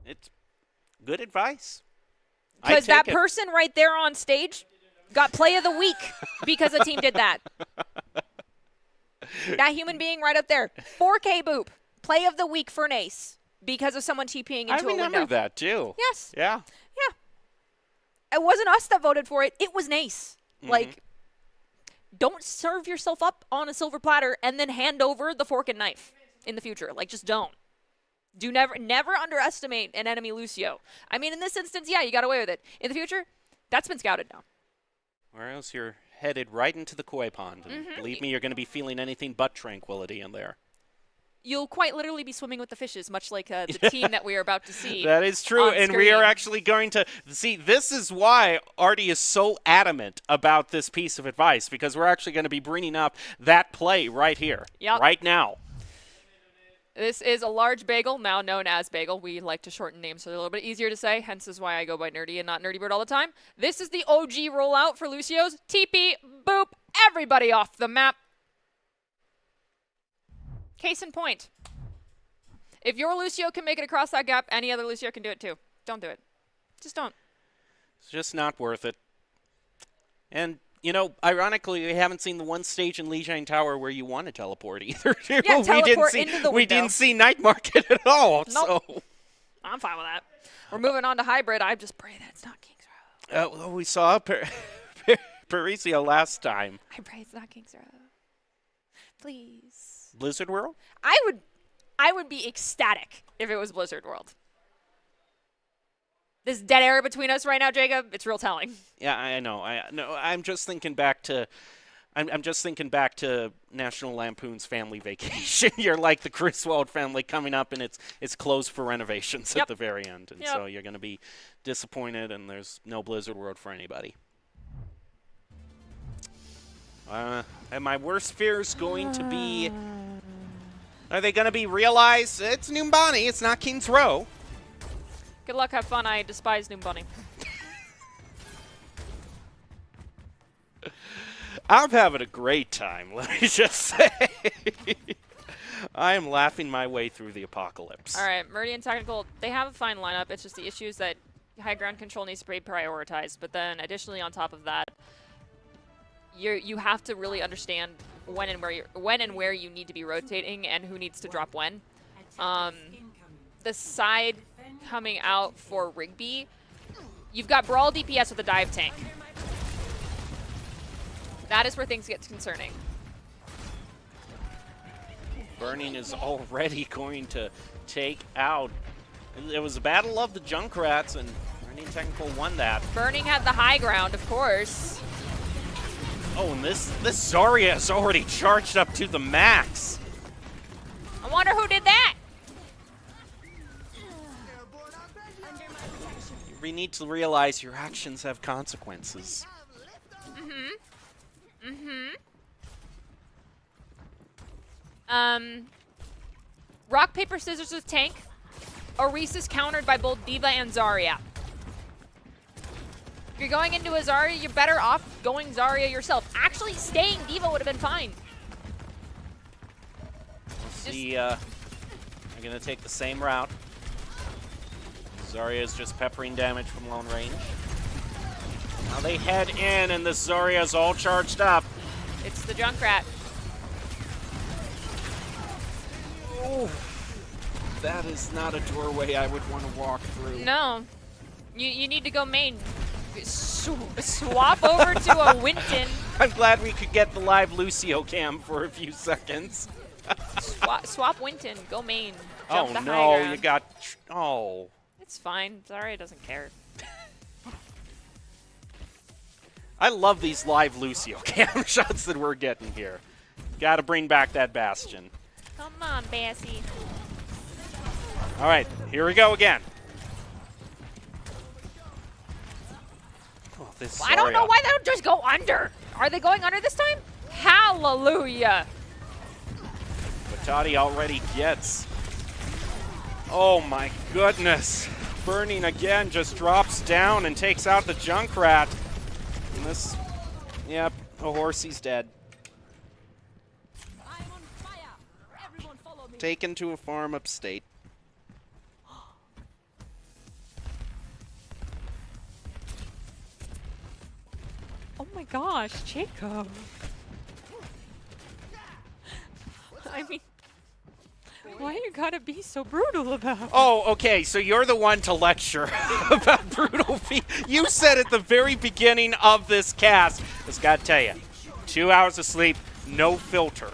It's good advice. Because that person right there on stage got play of the week because a team did that. That human being right up there. 4K boop. Play of the week for an ace because of someone TPing into a window. I remember that too. Yes. Yeah. Yeah. It wasn't us that voted for it. It was an ace. Like, don't serve yourself up on a silver platter and then hand over the fork and knife in the future. Like, just don't. Do never underestimate an enemy Lucio. I mean, in this instance, yeah, you got away with it. In the future, that's been scouted now. Or else you're headed right into the koi pond. And believe me, you're going to be feeling anything but tranquility in there. You'll quite literally be swimming with the fishes, much like the team that we are about to see. That is true, and screen. we are actually going to see. This is why Artie is so adamant about this piece of advice, because we're actually going to be bringing up that play right here, right now. This is a large bagel, now known as bagel. We like to shorten names so they're a little bit easier to say, hence is why I go by Nerdy and not Nerdy Bird all the time. This is the OG rollout for Lucio's. TP, boop, everybody off the map. Case in point. If your Lucio can make it across that gap, any other Lucio can do it too. Don't do it. Just don't. It's just not worth it. And, you know, ironically, we haven't seen the one stage in Lijiang Tower where you want to teleport either. Yeah, teleport into the window. We didn't see Night Market at all. Nope. So I'm fine with that. We're moving on to hybrid. I just pray that it's not King's Row. well, we saw Parisio last time. I pray it's not King's Row. Please. Blizzard World? I would be ecstatic if it was Blizzard World. This dead air between us right now, Jacob, it's real telling. Yeah, I know. I'm just thinking back to I'm just thinking back to National Lampoon's Family Vacation. You're like the Griswold family coming up and it's closed for renovations at the very end. And so you're going to be disappointed and there's no Blizzard World for anybody. And my worst fear is going to be, are they going to be realized? It's Noombani, it's not King's Row. Good luck, have fun. I despise Noombani. I'm having a great time, let me just say. I am laughing my way through the apocalypse. All right, Meridian Technical, they have a fine lineup. It's just the issues that high ground control needs to be prioritized. But then additionally on top of that, you have to really understand when and where you need to be rotating and who needs to drop when. The side coming out for Rigby, you've got Brawl DPS with a dive tank. That is where things get concerning. Burning is already going to take out. It was a battle of the Junkrats, and Meridian Technical won that. Burning had the high ground, of course. Oh, and this Zarya is already charged up to the max. I wonder who did that. You need to realize your actions have consequences. Rock, paper, scissors with tank. Orisa's countered by both Diva and Zarya. If you're going into a Zarya, you're better off going Zarya yourself. Actually, staying D.Va would have been fine. See, I'm going to take the same route. Zarya is just peppering damage from long range. Now they head in, and the Zarya's all charged up. It's the Junkrat. Oh, that is not a doorway I would want to walk through. No. You need to go main. Swap over to a Winton. I'm glad we could get the live Lucio cam for a few seconds. Swap Winton. Go main. Jump Oh the high no, ground. you got... Oh. It's fine. Zarya doesn't care. I love these live Lucio cam shots that we're getting here. Gotta bring back that Bastion. Come on, Bassie. All right, here we go again. Oh, this I don't know Zarya. why they don't just go under. Are they going under this time? Hallelujah. But Toddy already gets. Oh my goodness. Burning again, just drops down and takes out the Junkrat. And this, yep, a horsey's dead. Taken to a farm upstate. Oh my gosh, Jacob. I mean, why you gotta be so brutal about it? Oh, okay, so you're the one to lecture about brutal feet. You said at the very beginning of this cast, I just gotta tell you, 2 hours of sleep, no filter.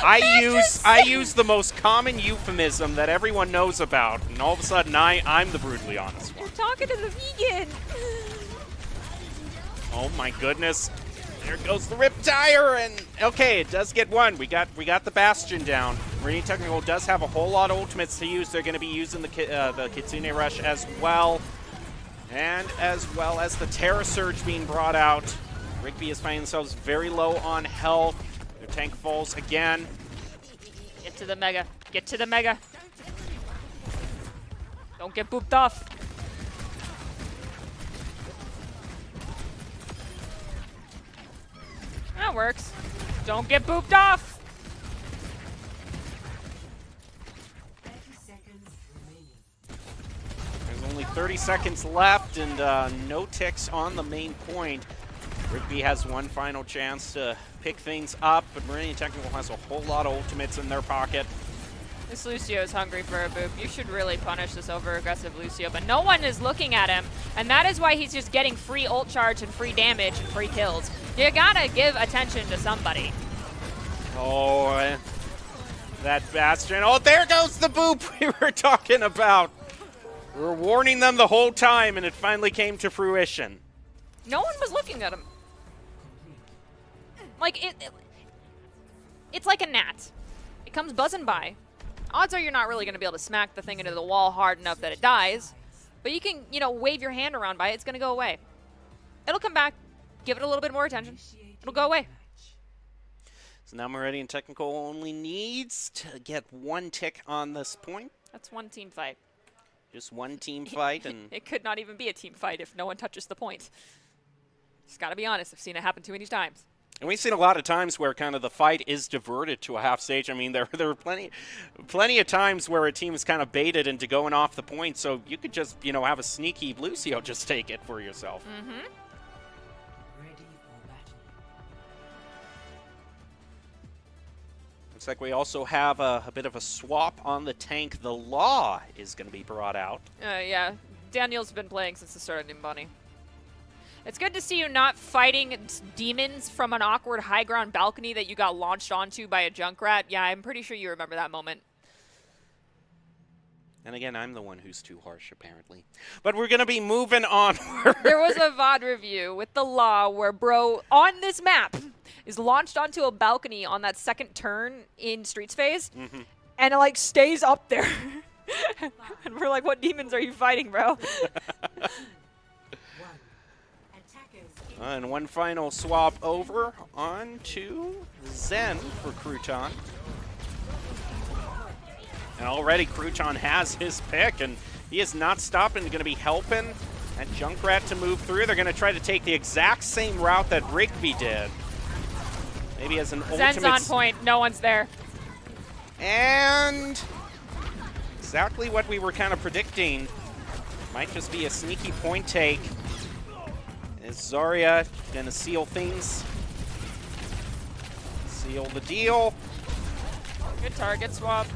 I use the most common euphemism that everyone knows about, and all of a sudden I'm the brutally honest one. You're talking to the vegan. Oh my goodness. There goes the rip tire, and okay, it does get one. We got the Bastion down. Marine Technical does have a whole lot of ultimates to use. They're going to be using the Kitsune Rush as well, and as well as the Terra Surge being brought out. Rigby is finding themselves very low on health. Their tank falls again. Get to the Mega. Get to the Mega. Don't get booped off. That works. Don't get booped off. 30 seconds remaining. There's only 30 seconds left, and no ticks on the main point. Rigby has one final chance to pick things up, but Meridian Technical has a whole lot of ultimates in their pocket. This Lucio is hungry for a boop. You should really punish this over-aggressive Lucio, but no one is looking at him, and that is why he's just getting free ult charge and free damage and free kills. You gotta give attention to somebody. Oh, that Bastion. Oh, there goes the boop we were talking about. We were warning them the whole time, and it finally came to fruition. No one was looking at him. Like, it's like a gnat. It comes buzzing by. Odds are you're not really going to be able to smack the thing into the wall hard enough that it dies. But you can, wave your hand around by it. It's going to go away. It'll come back. Give it a little bit more attention. It'll go away. So now Meridian Technical only needs to get one tick on this point. That's one team fight. Just one team fight. And It could not even be a team fight if no one touches the point. Just got to be honest. I've seen it happen too many times. And we've seen a lot of times where kind of the fight is diverted to a half stage. I mean, there were plenty of times where a team is kind of baited into going off the point, so you could just, have a sneaky Lucio just take it for yourself. Mm-hmm. Ready for battle. Looks like we also have a bit of a swap on the tank. The Law is going to be brought out. Yeah. Daniel's been playing since the start of New Bunny. It's good to see you not fighting demons from an awkward high ground balcony that you got launched onto by a Junkrat. Yeah, I'm pretty sure you remember that moment. And again, I'm the one who's too harsh, apparently. But we're going to be moving onward. There was a VOD review with the Law where bro, on this map, is launched onto a balcony on that second turn in Streets phase, and it, stays up there. And we're like, what demons are you fighting, bro? And one final swap over onto Zen for Crouton. And already Crouton has his pick, and he is not stopping, going to be helping. And Junkrat to move through. They're going to try to take the exact same route that Rigby did. Maybe as an Zen's ultimate. on point. No one's there. And exactly what we were kind of predicting. Might just be a sneaky point take. Is Zarya going to seal things? Seal the deal. Good target swap.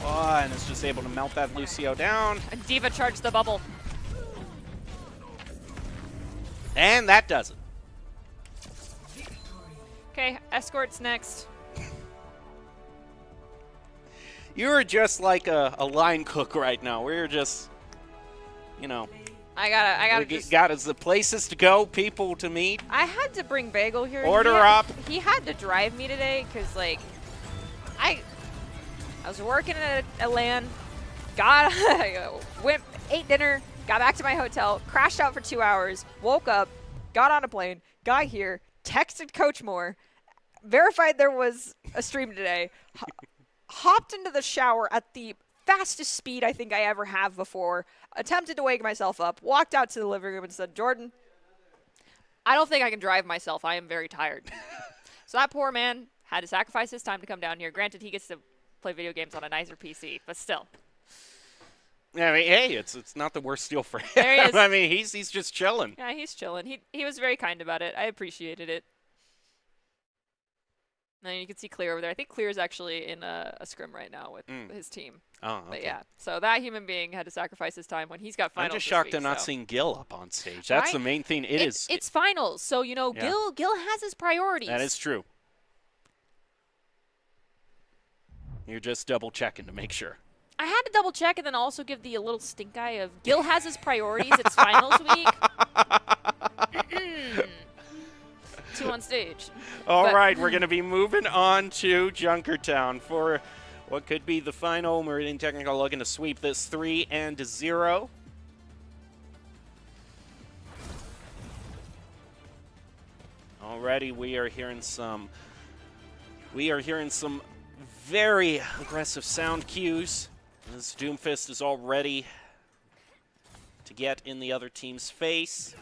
Oh, and is just able to melt that Lucio down. And D.Va charged the bubble. And that does it. Okay, Escort's next. You're just like a line cook right now. We're just, you know, I gotta we just. got us the places to go, people to meet. I had to bring Bagel here. Order up. He had to drive me today because, like, I was working at a LAN, ate dinner, got back to my hotel, crashed out for 2 hours, woke up, got on a plane, got here, texted Coach Moore, verified there was a stream today, hopped into the shower at the fastest speed I think I ever have before, attempted to wake myself up, walked out to the living room and said, Jordan, I don't think I can drive myself. I am very tired. So that poor man had to sacrifice his time to come down here. Granted, he gets to play video games on a nicer PC, but still. I mean, hey, it's not the worst deal for him. There he is. I mean, he's just chilling. Yeah, he's chilling. He was very kind about it. I appreciated it. And you can see Clear over there. I think Clear is actually in a scrim right now with his team. Oh, okay. But yeah, so that human being had to sacrifice his time when he's got finals. I'm just this shocked week, they're not so. seeing Gil up on stage. That's Right? the main thing. It's finals, so you know Yeah. Gil has his priorities. That is true. You're just double checking to make sure. I had to double check and then also give the little stink eye of Gil has his priorities. It's finals week. 2 on stage. All But- right, we're going to be moving on to Junkertown for what could be the final. Meridian Technical looking to sweep this 3-0. Already we are hearing some very aggressive sound cues. This Doomfist is all ready to get in the other team's face.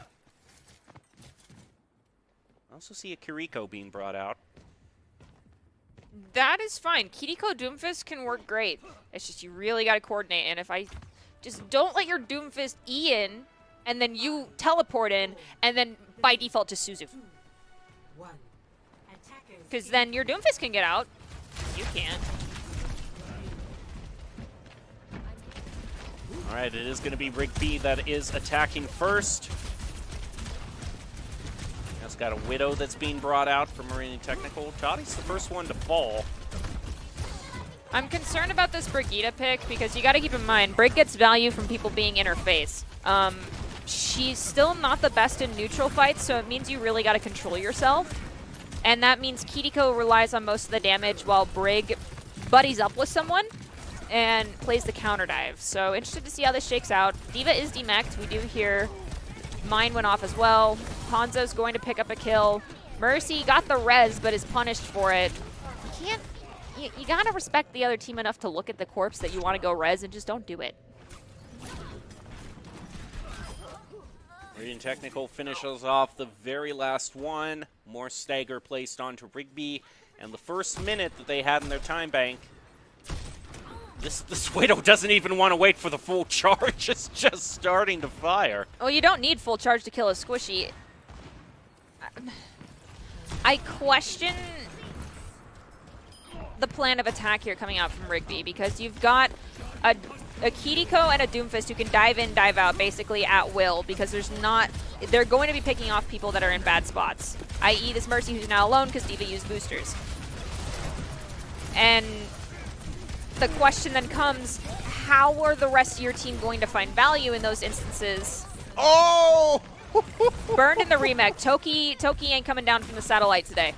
I also see a Kiriko being brought out. That is fine. Kiriko Doomfist can work great. It's just you really got to coordinate. And if I just don't let your Doomfist E in, and then you teleport in, and then by default to Suzu. Because then your Doomfist can get out. You can't. All right, it is going to be Rigby that is attacking first. It's got a Widow that's being brought out from Meridian Technical. Toddy's the first one to fall. I'm concerned about this Brigitte pick because you got to keep in mind, Brig gets value from people being in her face. She's still not the best in neutral fights, so it means you really got to control yourself. And that means Kiriko relies on most of the damage while Brig buddies up with someone and plays the counter dive. So interested to see how this shakes out. D.Va is demeched. We do hear mine went off as well. Hanzo's going to pick up a kill. Mercy got the res, but is punished for it. You can't. You gotta respect the other team enough to look at the corpse that you want to go res and just don't do it. Meridian Technical finishes off the very last one. More stagger placed onto Rigby. And the first minute that they had in their time bank, this Widow doesn't even want to wait for the full charge. It's just starting to fire. Well, you don't need full charge to kill a squishy. I question the plan of attack here coming out from Rigby because you've got a Kiriko and a Doomfist who can dive in, dive out basically at will because they're going to be picking off people that are in bad spots, i.e. this Mercy who's now alone because D.Va used boosters. And the question then comes, how are the rest of your team going to find value in those instances? Oh! Burned in the remake. Toki ain't coming down from the satellite today.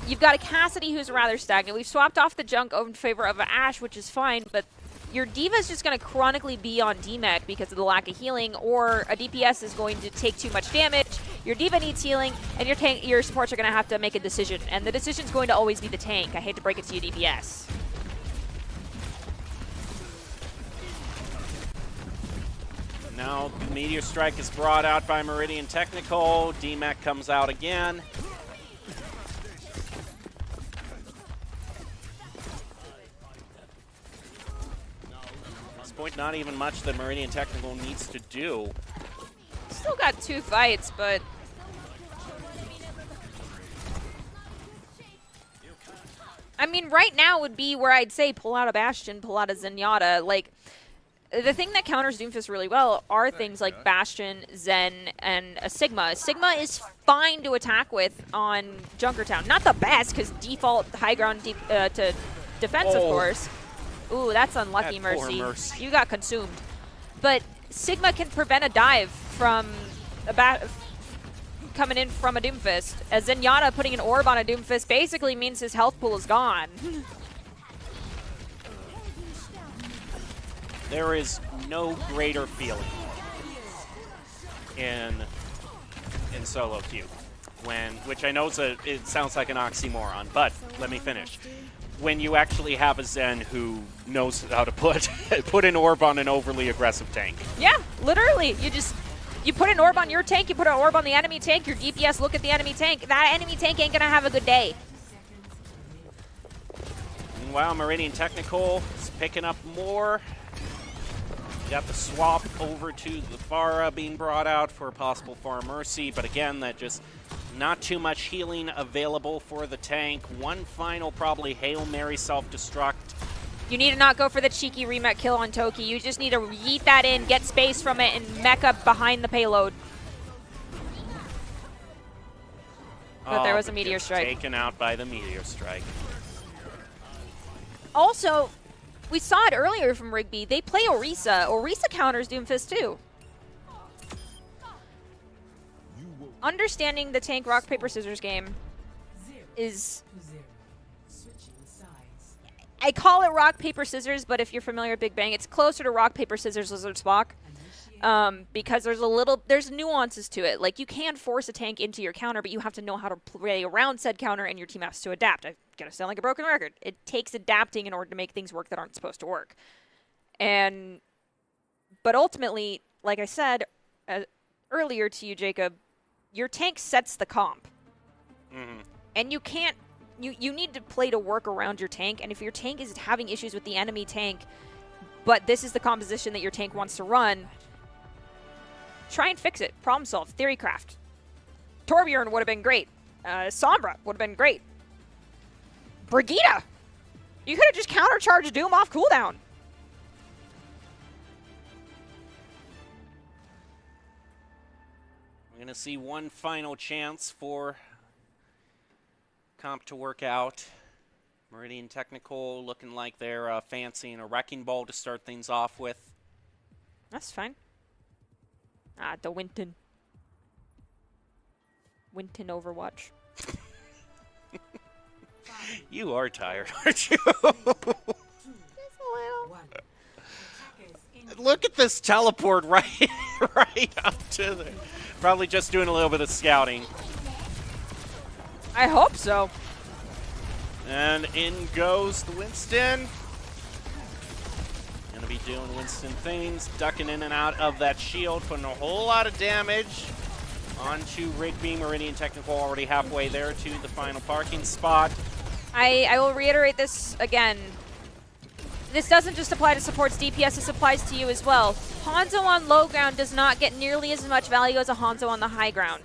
You've got a Cassidy who's rather stagnant. We've swapped off the Junk in favor of an Ashe, which is fine, but your D.Va's just going to chronically be on DMAC because of the lack of healing, or a DPS is going to take too much damage. Your D.Va needs healing, and your supports are going to have to make a decision, and the decision's going to always be the tank. I hate to break it to you, DPS. Now the Meteor Strike is brought out by Meridian Technical. DMAC comes out again. At this point, not even much that Meridian Technical needs to do. Still got 2 fights, but I mean, right now would be where I'd say pull out a Bastion, pull out a Zenyatta. Like, the thing that counters Doomfist really well are things like Bastion, Zen, and a Sigma. Sigma is fine to attack with on Junkertown. Not the best, because default high ground to defense, of course. Ooh, that's unlucky, That poor Mercy. Mercy. You got consumed. But Sigma can prevent a dive from coming in from a Doomfist. A Zenyatta putting an orb on a Doomfist basically means his health pool is gone. There is no greater feeling in solo queue, which I know it sounds like an oxymoron, but let me finish. When you actually have a Zen who knows how to put an orb on an overly aggressive tank. Yeah, literally. You put an orb on your tank, you put an orb on the enemy tank, your DPS look at the enemy tank. That enemy tank ain't gonna have a good day. Meanwhile, Meridian Technical is picking up more. Got the swap over to the Pharah being brought out for a possible Pharah Mercy, but again, that just not too much healing available for the tank. One final probably Hail Mary self-destruct. You need to not go for the cheeky remech kill on Toki. You just need to yeet that in, get space from it, and mech up behind the payload. But there was a Meteor just Strike. Taken out by the Meteor Strike. Also, we saw it earlier from Rigby. They play Orisa. Orisa counters Doomfist too. Understanding the tank rock, paper, scissors game is... I call it rock, paper, scissors, but if you're familiar with Big Bang, it's closer to rock, paper, scissors, lizard, Spock. Because there's nuances to it. Like, you can force a tank into your counter, but you have to know how to play around said counter, and your team has to adapt. I'm gonna sound like a broken record. It takes adapting in order to make things work that aren't supposed to work. But ultimately, like I said earlier to you, Jacob, your tank sets the comp. And you can't, you need to play to work around your tank, and if your tank is having issues with the enemy tank, but this is the composition that your tank wants to run, try and fix it. Problem solve. Theorycraft. Torbjorn would have been great. Sombra would have been great. Brigitte! You could have just countercharged Doom off cooldown. We're going to see one final chance for comp to work out. Meridian Technical looking like they're fancying a Wrecking Ball to start things off with. That's fine. The Winton. Winton Overwatch. You are tired, aren't you? Look at this teleport right up to there. Probably just doing a little bit of scouting. I hope so. And in goes the Winston. Gonna be doing Winston things, ducking in and out of that shield, putting a whole lot of damage onto Rigby. Meridian Technical already halfway there to the final parking spot. I will reiterate this again. This doesn't just apply to supports DPS, this applies to you as well. Hanzo on low ground does not get nearly as much value as a Hanzo on the high ground.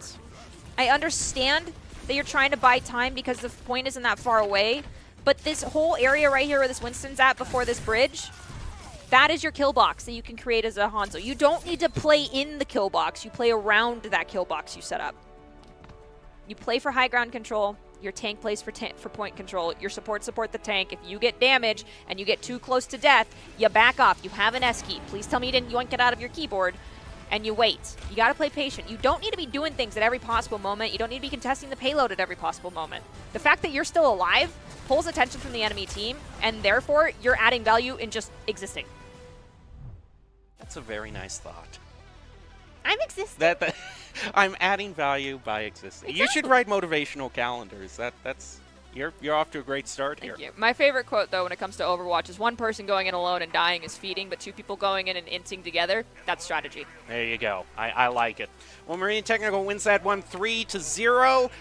I understand that you're trying to buy time because the point isn't that far away, but this whole area right here where this Winston's at before this bridge, that is your kill box that you can create as a Hanzo. You don't need to play in the kill box, you play around that kill box you set up. You play for high ground control, your tank plays for point control, your support the tank. If you get damage and you get too close to death, you back off. You have an S key. Please tell me you didn't yoink it out of your keyboard. And you wait. You gotta play patient. You don't need to be doing things at every possible moment. You don't need to be contesting the payload at every possible moment. The fact that you're still alive pulls attention from the enemy team, and therefore you're adding value in just existing. That's a very nice thought. I'm existing. I'm adding value by existing. Exactly. You should write motivational calendars. That's You're off to a great start here. Thank you. My favorite quote, though, when it comes to Overwatch is one person going in alone and dying is feeding, but two people going in and inting together, that's strategy. There you go. I like it. Well, Marine Technical wins that one 3-0.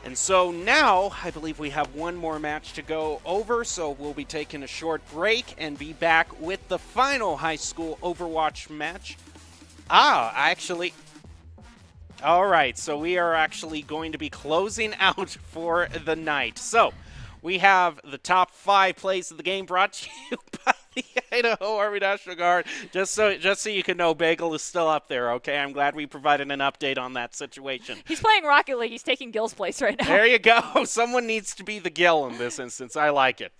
And so now I believe we have one more match to go over, so we'll be taking a short break and be back with the final high school Overwatch match. Actually... All right, so we are actually going to be closing out for the night. So we have the top 5 plays of the game brought to you by the Idaho Army National Guard. Just so you can know, Bagel is still up there, okay? I'm glad we provided an update on that situation. He's playing Rocket League. He's taking Gil's place right now. There you go. Someone needs to be the Gil in this instance. I like it.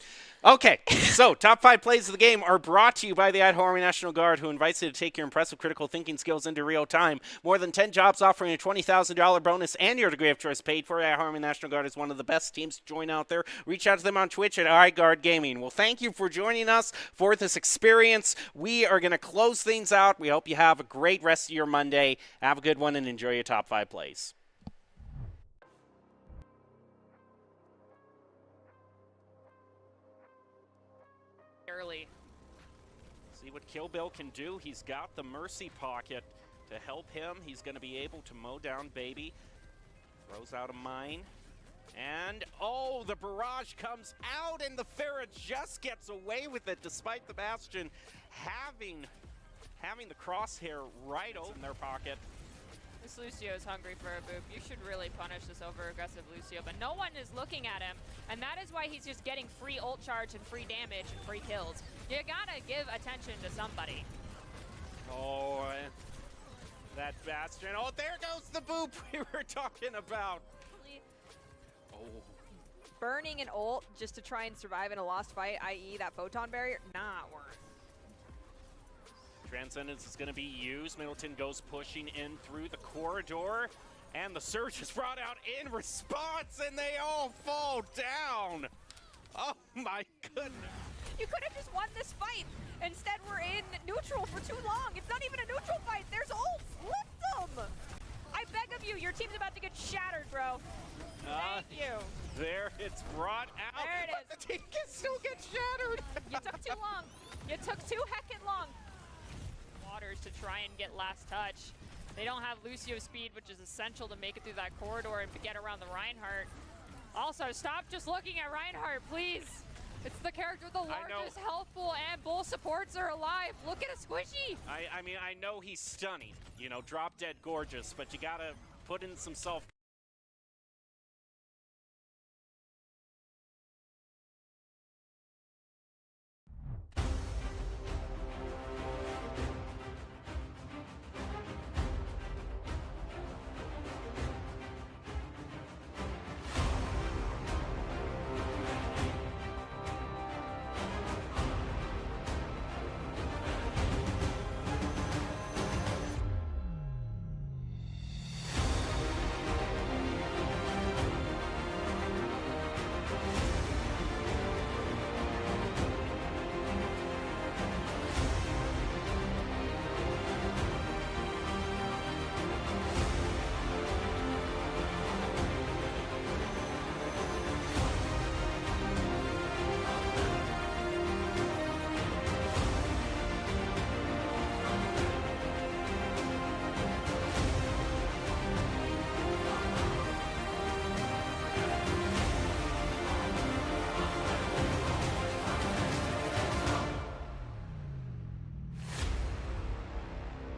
Okay, so top 5 plays of the game are brought to you by the Idaho Army National Guard, who invites you to take your impressive critical thinking skills into real time. More than 10 jobs offering a $20,000 bonus and your degree of choice paid for. Idaho Army National Guard is one of the best teams to join out there. Reach out to them on Twitch at iGuard Gaming. Well, thank you for joining us for this experience. We are going to close things out. We hope you have a great rest of your Monday. Have a good one and enjoy your top 5 plays. Early. See what Kill Bill can do. He's got the Mercy Pocket to help him. He's going to be able to mow down Baby. Throws out a mine. And, oh, the barrage comes out, and the Pharah just gets away with it, despite the Bastion having the crosshair right in their pocket. This Lucio is hungry for a boop. You should really punish this over-aggressive Lucio, but no one is looking at him, and that is why he's just getting free ult charge and free damage and free kills. You gotta give attention to somebody. Oh, that Bastion. Oh, there goes the boop we were talking about. Oh. Burning an ult just to try and survive in a lost fight, i.e. that photon barrier, not worth. Transcendence is going to be used. Middleton goes pushing in through the corridor, and the Surge is brought out in response, and they all fall down. Oh my goodness. You could have just won this fight. Instead, we're in neutral for too long. It's not even a neutral fight. There's ults. Lift them. I beg of you, your team's about to get shattered, bro. Thank you. There, it's brought out. There it is. But the team can still get shattered. You took too long. You took too heckin' long. Waters to try and get last touch. They don't have Lucio speed, which is essential to make it through that corridor and get around the Reinhardt. Also, stop just looking at Reinhardt, please. It's the character with the largest health pool, and both supports are alive. Look at a squishy. I mean, I know he's stunning, you know, drop dead gorgeous, but you gotta put in some self